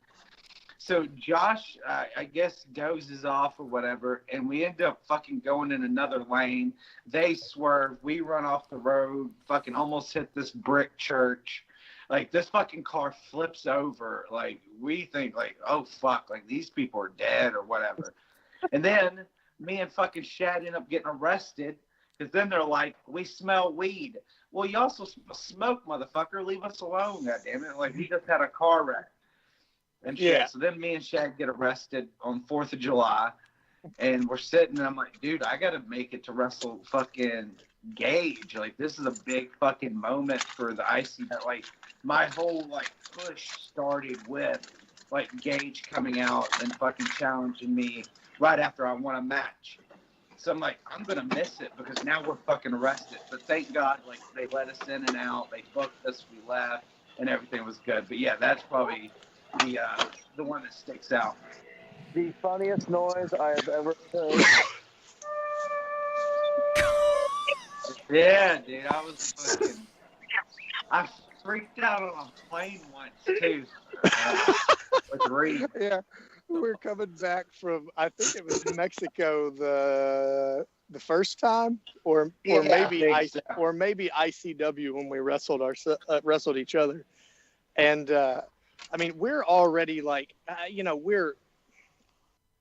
So Josh, I guess, dozes off or whatever, and we end up fucking going in another lane. They swerve. We run off the road, fucking almost hit this brick church. Like, this fucking car flips over. Like, we think, like, oh, fuck, like, these people are dead or whatever. And then me and fucking Shad end up getting arrested because then they're like, we smell weed. Well, you also smoke, motherfucker. Leave us alone, goddammit. Like, we just had a car wreck. And shit. Yeah. So then me and Shad get arrested on 4th of July. And we're sitting, and I'm like, dude, I got to make it to wrestle fucking Gage. Like, this is a big fucking moment for the IC. Like, my whole, like, push started with, like, Gage coming out and fucking challenging me right after I won a match. So I'm like, I'm going to miss it because now we're fucking arrested. But thank God, like, they let us in and out. They booked us. We left, and everything was good. But, yeah, that's probably the one that sticks out. The funniest noise I have ever heard. Yeah, dude, I freaked out on a plane once too. With Reed. Yeah, we're coming back from, I think it was Mexico the first time, or maybe ICW when we wrestled each other, and I mean, we're already like, we're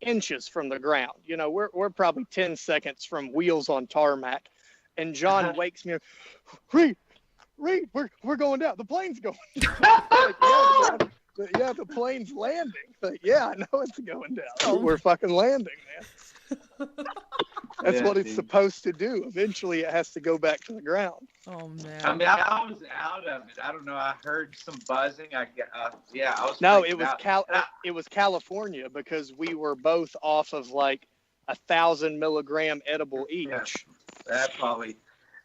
inches from the ground. You know, we're probably 10 seconds from wheels on tarmac, and John wakes me up. Reed, we're going down. The plane's going down. Like, yeah, the plane's landing. Like, yeah, I know it's going down. We're fucking landing, man. That's what it's supposed to do. Eventually, it has to go back to the ground. Oh man. I mean, I was out of it. I don't know. I heard some buzzing. I was. No, freaking it was California because we were both off of like 1,000 milligram edible each. Yeah. That probably.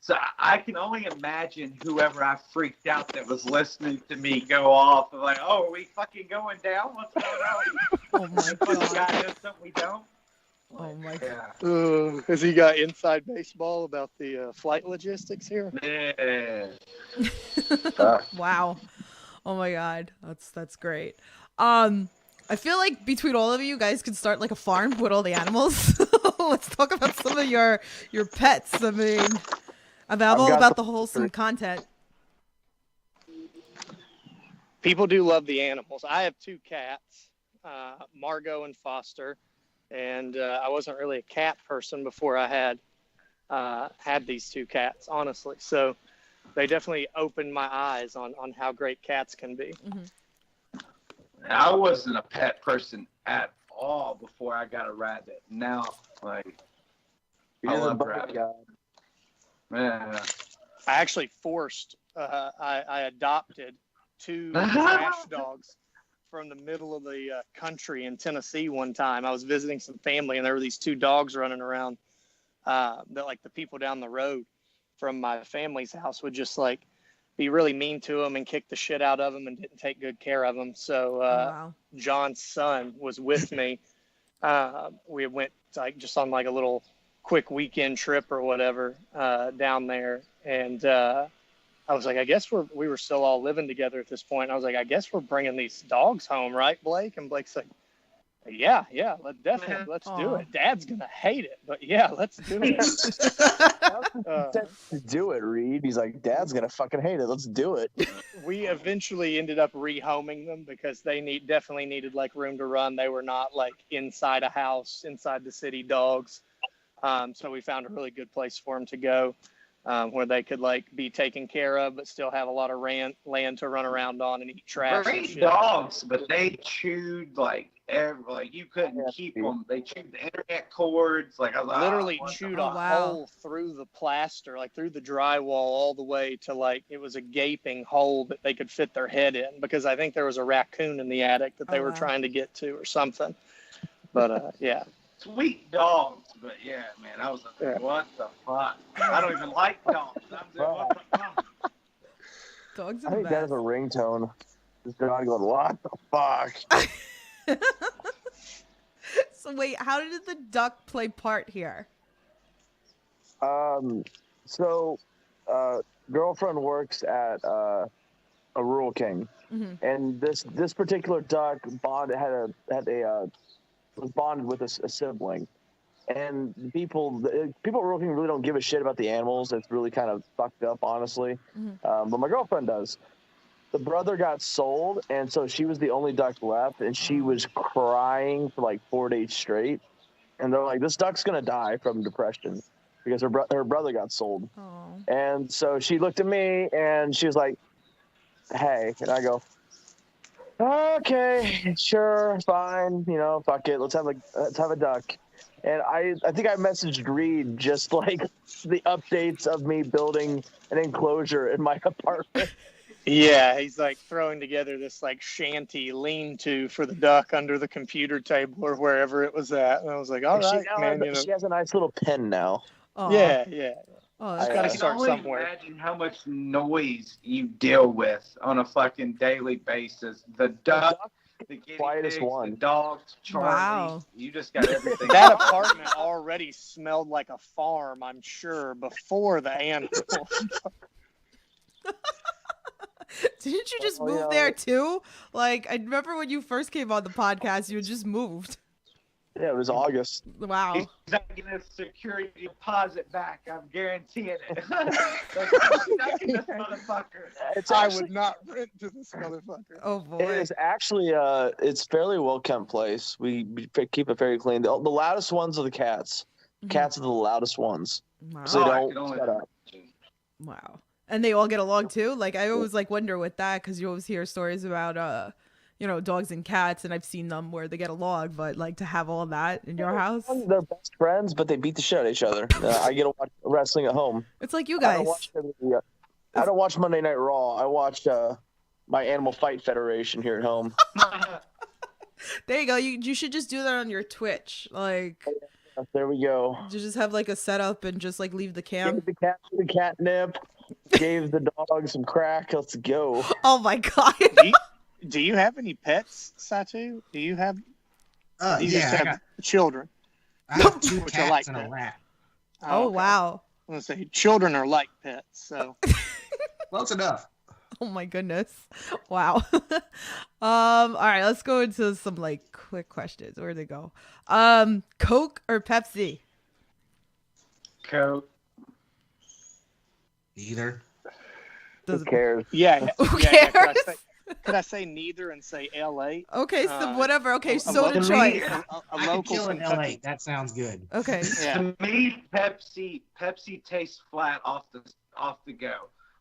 So I can only imagine whoever I freaked out that was listening to me go off and like, oh, are we fucking going down? What's going on? Oh my Fucking guy god. does something we don't. Oh my god. Yeah. Has he got inside baseball about the flight logistics here? Yeah. Wow. Oh my god. That's great. I feel like between all of you guys could start like a farm with all the animals. Let's talk about some of your pets. I mean, I'm all about the wholesome content. People do love the animals. I have 2 cats, Margot and Foster, and I wasn't really a cat person before I had these 2 cats, honestly. So they definitely opened my eyes on how great cats can be. I wasn't a pet person at all before I got a rabbit. Now, like, I love rabbits. Yeah. I actually forced, I adopted 2 trash dogs from the middle of the country in Tennessee one time. I was visiting some family, and there were these 2 dogs running around that, like, the people down the road from my family's house would just, like, be really mean to them and kick the shit out of them and didn't take good care of them. So John's son was with me. We went like just on like a little quick weekend trip or whatever down there, and I was like, I guess we were still all living together at this point. I was like, I guess we're bringing these dogs home, right, Blake? And Blake's like, yeah, let's do it. Dad's gonna hate it, but yeah, let's do it. To do it, Reed. He's like, Dad's gonna fucking hate it. Let's do it. We eventually ended up rehoming them because they definitely needed like room to run. They were not like inside a house, inside the city dogs. So we found a really good place for them to go, where they could like be taken care of, but still have a lot of land to run around on and eat trash. Great dogs, but they chewed like you couldn't keep them. They chewed the internet cords. Like I literally chewed a hole through the plaster, like through the drywall, all the way to like it was a gaping hole that they could fit their head in, because I think there was a raccoon in the attic that they were trying to get to or something. But yeah. Sweet dogs, but yeah, man, I was like, what the fuck? I don't even like dogs. I'm just, what the fuck? Dogs are I think that is a ringtone. Just going what the fuck? So wait, how did the duck play part here? So girlfriend works at a Rural King, and this particular duck was bonded with a sibling, and people at Rural King really don't give a shit about the animals. It's really kind of fucked up, honestly. But my girlfriend does. The brother got sold, and so she was the only duck left, and she was crying for like 4 days straight. And they're like, this duck's gonna die from depression because her brother got sold. Aww. And so she looked at me and she was like, hey, and I go, okay, sure, fine, fuck it, let's have a duck. And I think I messaged Reed just like the updates of me building an enclosure in my apartment. Yeah, he's like throwing together this like shanty lean-to for the duck under the computer table or wherever it was at. And I was like, all right, man. She has a nice little pen now. Aww. Yeah. Oh, I gotta start somewhere. Imagine how much noise you deal with on a fucking daily basis. The duck, the quietest one. The dogs, Charlie. Wow. You just got everything. That apartment already smelled like a farm, I'm sure, before the animals. Didn't you just move there too? Like, I remember when you first came on the podcast, you had just moved. Yeah, it was August. Wow. He's not getting a security deposit back. I'm guaranteeing it. This motherfucker. I would not rent to this motherfucker. Oh boy. It is actually it's fairly well kept place. We keep it very clean. The loudest ones are the cats. Cats are the loudest ones. Wow. So they don't shut up. Wow. And they all get along too? Like, I always like wonder with that, because you always hear stories about dogs and cats, and I've seen them where they get along, but like to have all that in your house? They're best friends, but they beat the shit out of each other. I get to watch wrestling at home. It's like you guys. I don't watch Monday Night Raw. I watch my Animal Fight Federation here at home. There you go. You should just do that on your Twitch. Like, there we go. You just have like a setup and just like leave the cam. Give the cat the catnip. Gave the dog some crack. Let's go. Oh my god. Do you have any pets, Satu? Do you have? You yeah, just have children. I have 2 cats and a rat. Oh, okay. Wow. I'm gonna say children are like pets, so close enough. Oh my goodness. Wow. All right, let's go into some like quick questions. Where'd they go? Coke or Pepsi? Coke. Neither. Who cares? Yeah. Who yeah. cares? Could I say neither and say L.A.? Okay, so whatever. Okay, a soda local- choice. A I could local kill in Kentucky. LA. That sounds good. Okay. Yeah. To me, Pepsi tastes flat off the go.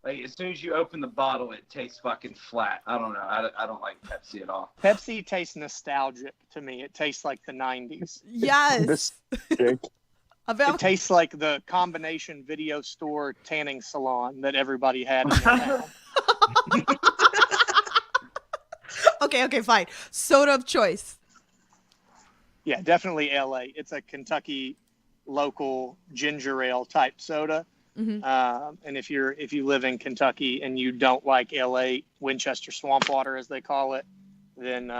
Like as soon as you open the bottle, it tastes fucking flat. I don't know. I don't like Pepsi at all. Pepsi tastes nostalgic to me. It tastes like the 90s. Yes. It About tastes like the combination video store tanning salon that everybody had in their town. okay, fine. Soda of choice. Yeah, definitely LA. It's a Kentucky local ginger ale type soda. Mm-hmm. And if you live in Kentucky and you don't like LA Winchester Swamp Water as they call it, then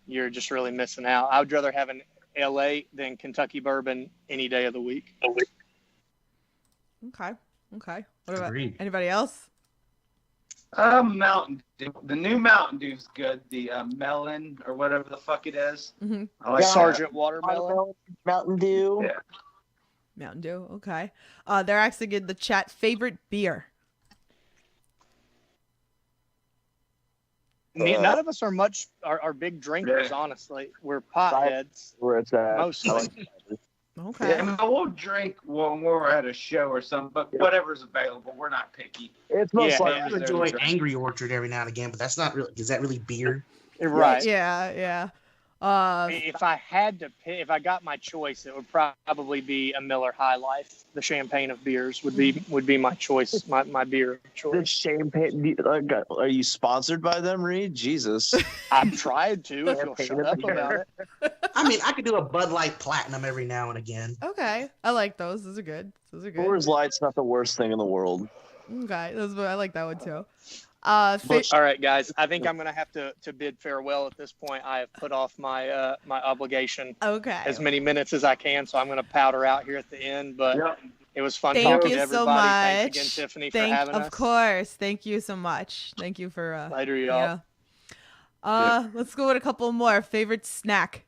you're just really missing out. I would rather have an LA than Kentucky bourbon any day of the week. Okay. What about Agreed. anybody else? Mountain Dew. The new Mountain Dew's good. The melon or whatever the fuck it is. Mm-hmm. I like Sergeant Watermelon. Mountain Dew. Yeah. Mountain Dew. Okay. They're asking in the chat favorite beer. None of us are big drinkers, Yeah. honestly. We're potheads. Where it's at. Mostly. Okay. Yeah, I mean, we'll drink when we're at a show or something, but whatever's available. We're not picky. It's most Yeah. I like do enjoy Angry Orchard every now and again, but that's not really. Is that really beer? Right. Yeah. If I had to pick, if I got my choice, it would probably be a Miller High Life. The champagne of beers would be my choice, my beer of the choice. champagne. Are you sponsored by them, Reed? Jesus. I've tried to. If you'll shut up about it. I mean, I could do a Bud Light Platinum every now and again. Okay. I like those. Those are good. Coors Light's not the worst thing in the world. Okay. I like that one too. All right, guys. I think I'm gonna have to bid farewell at this point. I have put off my my obligation Okay. as many minutes as I can, so I'm gonna powder out here at the end. But Yep. it was fun Thank talking you to so everybody. much. Thanks again, Tiffany, for having us. Of course. Thank you so much. Thank you for Later, y'all. Yeah. Let's go with a couple more. Favorite snack.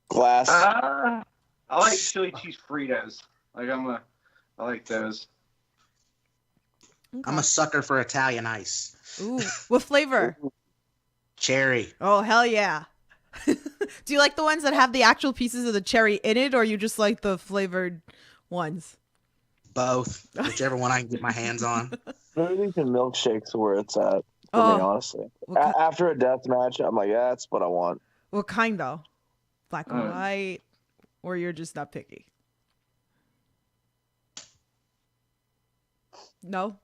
Glass. I like chili cheese Fritos. I like those. Okay. I'm a sucker for Italian ice. Ooh. What flavor? Cherry. Oh, hell yeah. Do you like the ones that have the actual pieces of the cherry in it, or you just like the flavored ones? Both. Whichever one I can get my hands on. Smoothies and milkshakes are where it's at. For Oh. me, honestly. What, After a death match, I'm like, yeah, that's what I want. what kind, though? Black and white? Or you're just not picky? No?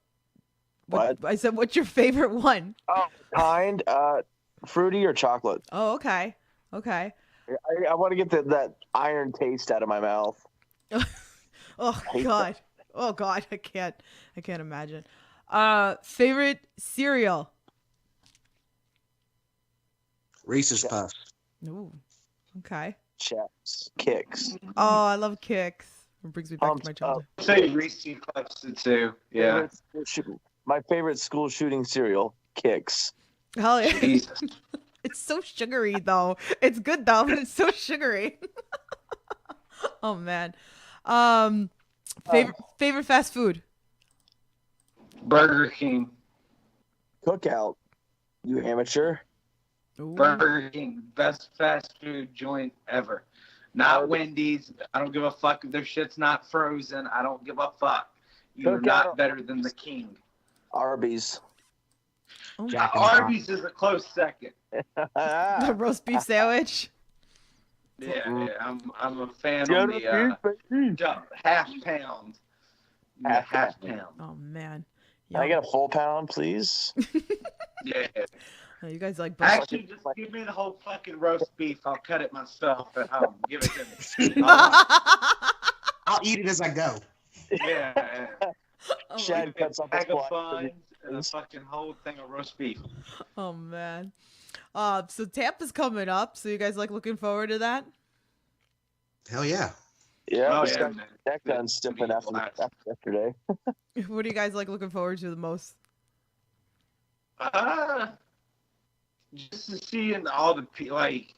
What? I said, what's your favorite one? Oh, kind. Fruity or chocolate? Oh, okay. Okay. I want to get that iron taste out of my mouth. Oh, God. Oh, God. I can't imagine. Favorite cereal? Reese's Puffs. Ooh. Okay. Chaps. Kicks. Oh, I love Kicks. It brings me back to my childhood. Say Reese's Puffs too. Yeah. My favorite school shooting cereal, Kicks. Hell yeah. Jesus. It's so sugary, though. It's good, though, but it's so sugary. Oh, man. Favorite fast food? Burger King. Cookout. You amateur. Ooh. Burger King, best fast food joint ever. Not Wendy's. I don't give a fuck if their shit's not frozen. I don't give a fuck. You're not better than the King. Arby's. Oh, Jack in the Box. Arby's is a close second. the roast beef sandwich. Yeah. I'm a fan on the half pound. Half pound. Oh, man. Can I get a full pound, please? Yeah. Oh, you guys like Actually, just give me the whole fucking roast beef. I'll cut it myself at home. Give it to me. I'll eat it as I go. Yeah. Oh, Shad cuts off his Bag of fly. fun and a fucking whole thing of roast beef. oh, man. So Tampa's coming up. So you guys like looking forward to that? Hell yeah. Yeah, Oh just yeah, got man. neck done It's gonna stiffing be a after blast. yesterday. What are you guys like looking forward to the most? Just to seeing all the like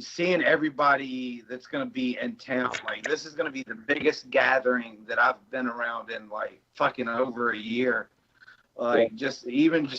seeing everybody that's gonna be in town. Like this is gonna be the biggest gathering that I've been around in like fucking over a year. Like just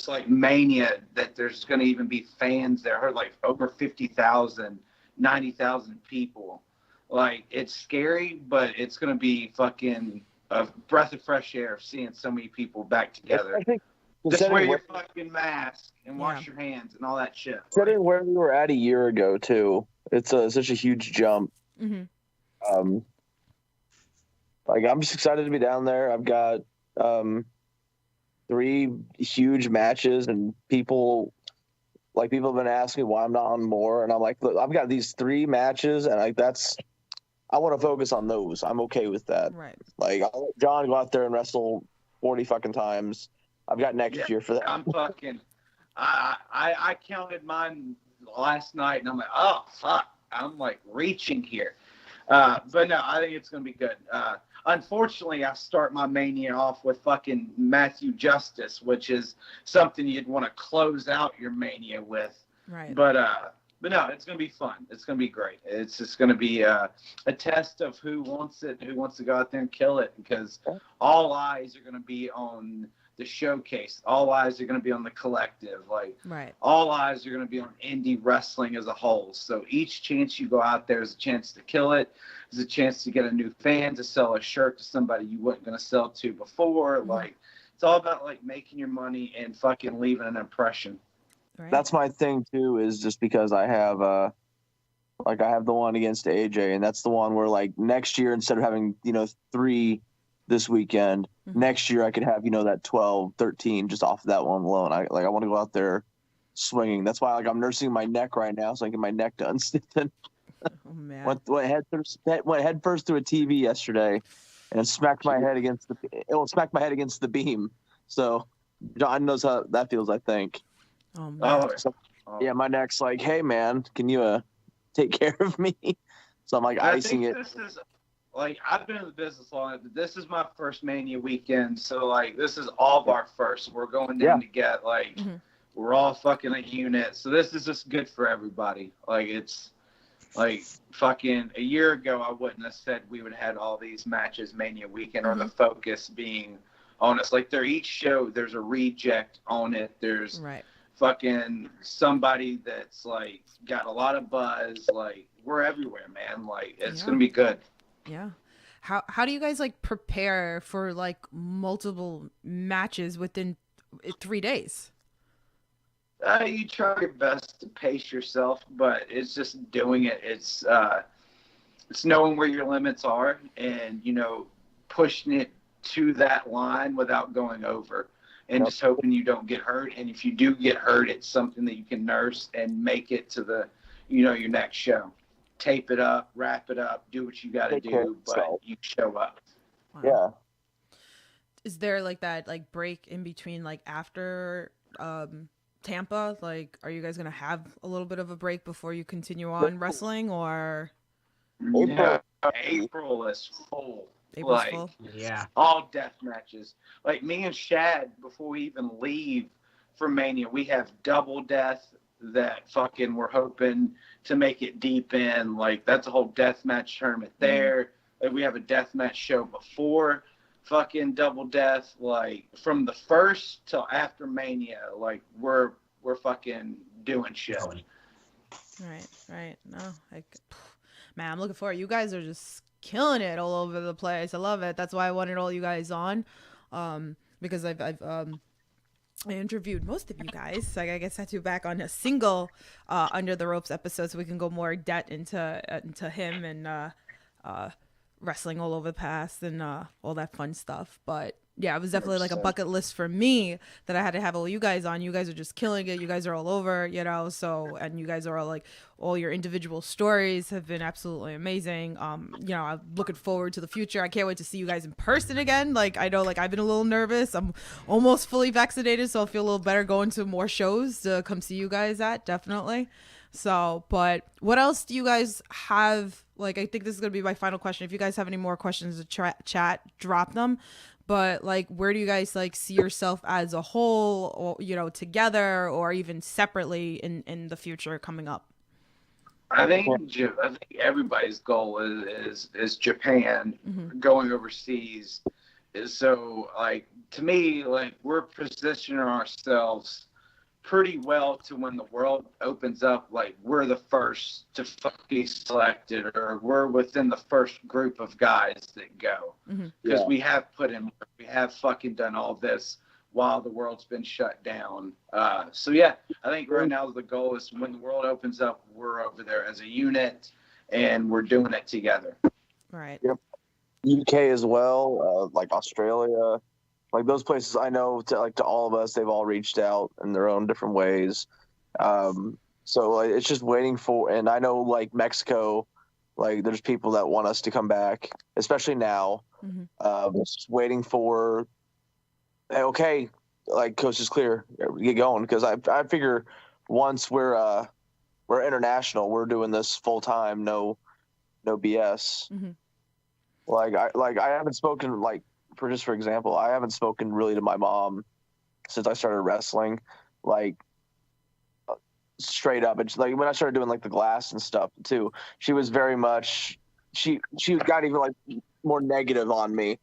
like Mania, that there's gonna even be fans there. I heard like over 50,000, 90,000 people. Like it's scary, but it's gonna be fucking a breath of fresh air seeing so many people back together. I think Just wear your fucking mask and wash your hands and all that shit. Considering where we were at a year ago too, it's such a huge jump. Mm-hmm. Like I'm just excited to be down there. I've got 3 huge matches, and people have been asking why I'm not on more, and I'm like, look, I've got these 3 matches, and like I want to focus on those. I'm okay with that. Right. Like I'll let John go out there and wrestle 40 fucking times. I've got next year for that. I'm fucking. I counted mine last night, and I'm like, oh fuck, I'm like reaching here. But no, I think it's gonna be good. Unfortunately, I start my Mania off with fucking Matthew Justice, which is something you'd want to close out your Mania with. Right. But no, it's gonna be fun. It's gonna be great. It's just gonna be a test of who wants to go out there and kill it, because all eyes are gonna be on the showcase. All eyes are going to be on the collective. Like, right. All eyes are going to be on indie wrestling as a whole. So each chance you go out there is a chance to kill it. Is a chance to get a new fan, to sell a shirt to somebody you weren't going to sell to before. Mm-hmm. Like, it's all about like making your money and fucking leaving an impression. Right. That's my thing too, is just because I have I have the one against AJ, and that's the one where like next year, instead of having 3 this weekend, next year I could have that 12, 13 just off of that one alone. I want to go out there swinging. That's why I'm nursing my neck right now, so I can get my neck done. Oh man! Went head first through a TV yesterday, and it smacked my head against the beam. So John knows how that feels, I think. Oh man! Yeah, my neck's like, hey man, can you take care of me? So I'm like icing it. Like, I've been in the business long, but this is my first Mania weekend, so, like, this is all of our first. We're going down to get, like, we're all fucking a unit, so this is just good for everybody. Like, it's, like, fucking a year ago, I wouldn't have said we would have had all these matches Mania weekend, or the focus being on us. Like, each show, there's a reject on it. There's fucking somebody that's, like, got a lot of buzz. Like, we're everywhere, man. Like, it's going to be good. Yeah. How do you guys like prepare for like multiple matches within 3 days? You try your best to pace yourself, but it's just doing it. It's knowing where your limits are and, pushing it to that line without going over, and just hoping you don't get hurt. And if you do get hurt, it's something that you can nurse and make it to the, your next show. Tape it up, wrap it up, do what you got to do, but you show up. Wow. Yeah. Is there like that like break in between, like after Tampa? Like, are you guys gonna have a little bit of a break before you continue on wrestling, or? Yeah, April is full. April's full. Yeah. All death matches. Like me and Shad, before we even leave for Mania, we have double death that fucking we're hoping to make it deep in. Like, that's a whole death match tournament there. Like, we have a death match show before fucking double death. Like, from the first till after Mania, like, we're fucking doing shit. Right. No, man, I'm looking forward. You guys are just killing it all over the place. I love it. That's why I wanted all you guys on, because I interviewed most of you guys, so I guess I had to back on a single Under the Ropes episode, so we can go more depth into him and wrestling all over the past and all that fun stuff. But yeah, it was definitely like a bucket list for me that I had to have all you guys on. You guys are just killing it. You guys are all over, so, and you guys are all like, all your individual stories have been absolutely amazing. I'm looking forward to the future. I can't wait to see you guys in person again. Like, I know, like, I've been a little nervous. I'm almost fully vaccinated, so I'll feel a little better going to more shows to come see you guys at, definitely. So, but what else do you guys have? Like, I think this is gonna be my final question. If you guys have any more questions to chat, drop them. But like, where do you guys like see yourself as a whole, or together, or even separately in the future coming up? I think everybody's goal is Japan, going overseas. So like, to me, like, we're positioning ourselves pretty well to when the world opens up, like, we're the first to be selected, or we're within the first group of guys that go, because we have put in, we have fucking done all this while the world's been shut down. So yeah, I think right now the goal is when the world opens up, we're over there as a unit and we're doing it together. Right. Yep. UK as well, like Australia, like those places. I know to all of us, they've all reached out in their own different ways. So like, it's just waiting for, and I know like Mexico, like there's people that want us to come back, especially now. Just waiting for, hey, okay, like coast is clear, get going, because I figure once we're international, we're doing this full time, no BS. Like I haven't spoken, like, for example, I haven't spoken really to my mom since I started wrestling, like straight up. It's like when I started doing like the glass and stuff too, she was very much, she got even like more negative on me.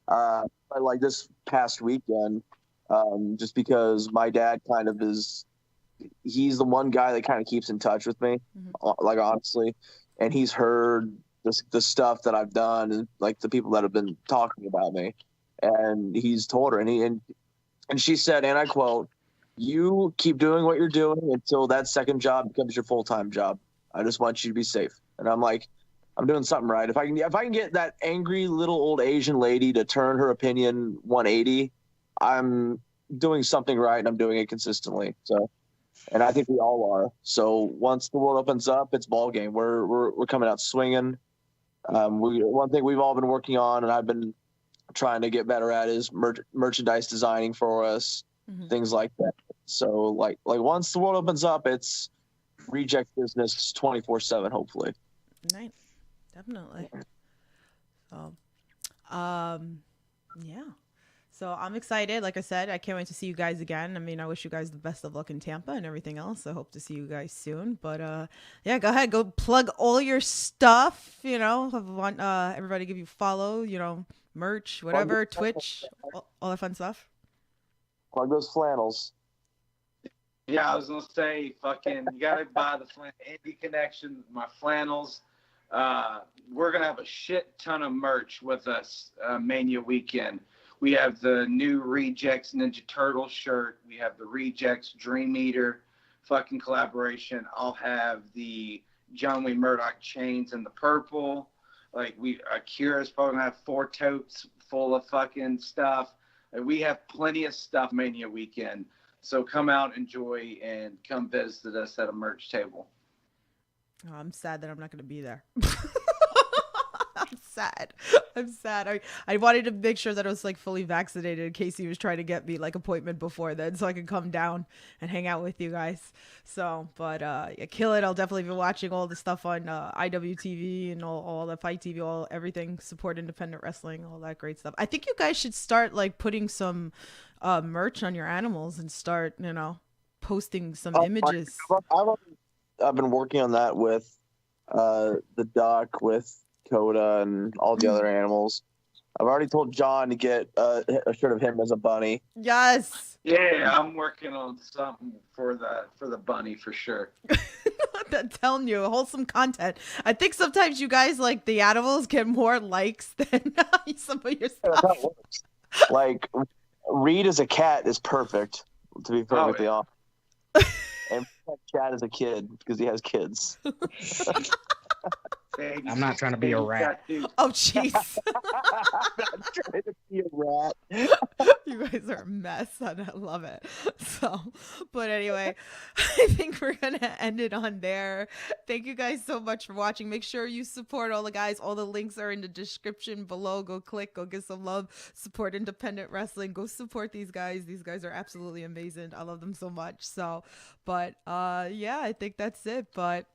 But like this past weekend, just because my dad kind of he's the one guy that kind of keeps in touch with me, like honestly, and he's heard the stuff that I've done and like the people that have been talking about me, and he's told her, and she said, and I quote, "You keep doing what you're doing until that second job becomes your full-time job. I just want you to be safe." And I'm like, I'm doing something right. If I can get that angry little old Asian lady to turn her opinion 180, I'm doing something right, and I'm doing it consistently. So, and I think we all are. So once the world opens up, it's ball game. We're coming out swinging. One thing we've all been working on, and I've been trying to get better at, is merchandise designing for us, things like that. So like once the world opens up, it's reject business 24/7, hopefully. Nice. Definitely. So, yeah. So I'm excited. Like I said, I can't wait to see you guys again. I mean, I wish you guys the best of luck in Tampa and everything else. I hope to see you guys soon. But yeah, go ahead, go plug all your stuff. Want everybody give you follow. Merch, whatever, Twitch, all that fun stuff. Plug those flannels. Yeah, I was gonna say, fucking, you gotta buy the Indie Connection, my flannels. We're gonna have a shit ton of merch with us Mania weekend. We have the new Rejects Ninja Turtle shirt. We have the Rejects Dream Eater fucking collaboration. I'll have the John Wayne Murdoch chains in the purple. Like, Akira's probably gonna have 4 totes full of fucking stuff. Like, we have plenty of stuff Mania weekend. So come out, enjoy, and come visit us at a merch table. Oh, I'm sad that I'm not gonna be there. I'm sad. I wanted to make sure that I was like fully vaccinated in case he was trying to get me like appointment before then, so I could come down and hang out with you guys. So, but yeah, kill it. I'll definitely be watching all the stuff on IWTV and all the Fight TV, everything, support independent wrestling, all that great stuff. I think you guys should start like putting some merch on your animals and start, posting some images. I've been working on that with the duck, with Coda, and all the other animals. I've already told John to get a shirt of him as a bunny. Yes. Yeah, I'm working on something for the bunny for sure. I'm telling you, wholesome content. I think sometimes you guys, like, the animals get more likes than some of your stuff. Like, Reed as a cat is perfect, to be perfectly honest. And Chad is a kid because he has kids. I'm not trying to be a rat. Oh, jeez. I'm not trying to be a rat. You guys are a mess, and I love it. So, but anyway, I think we're gonna end it on there. Thank you guys so much for watching. Make sure you support all the guys. All the links are in the description below. Go click, go give some love, support independent wrestling. Go support these guys. These guys are absolutely amazing. I love them so much. So, but yeah, I think that's it. But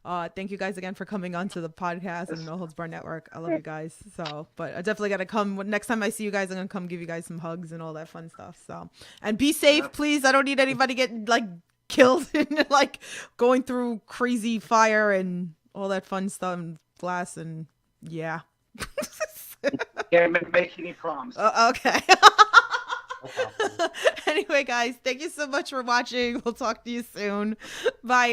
thank you guys again for coming on to the podcast and the No Holds Bar Network. I love you guys. So, but I definitely got to come. Next time I see you guys, I'm going to come give you guys some hugs and all that fun stuff. So, and be safe, please. I don't need anybody getting like killed and like going through crazy fire and all that fun stuff and glass and yeah. Can't make any promises. Okay. Anyway, guys, thank you so much for watching. We'll talk to you soon. Bye.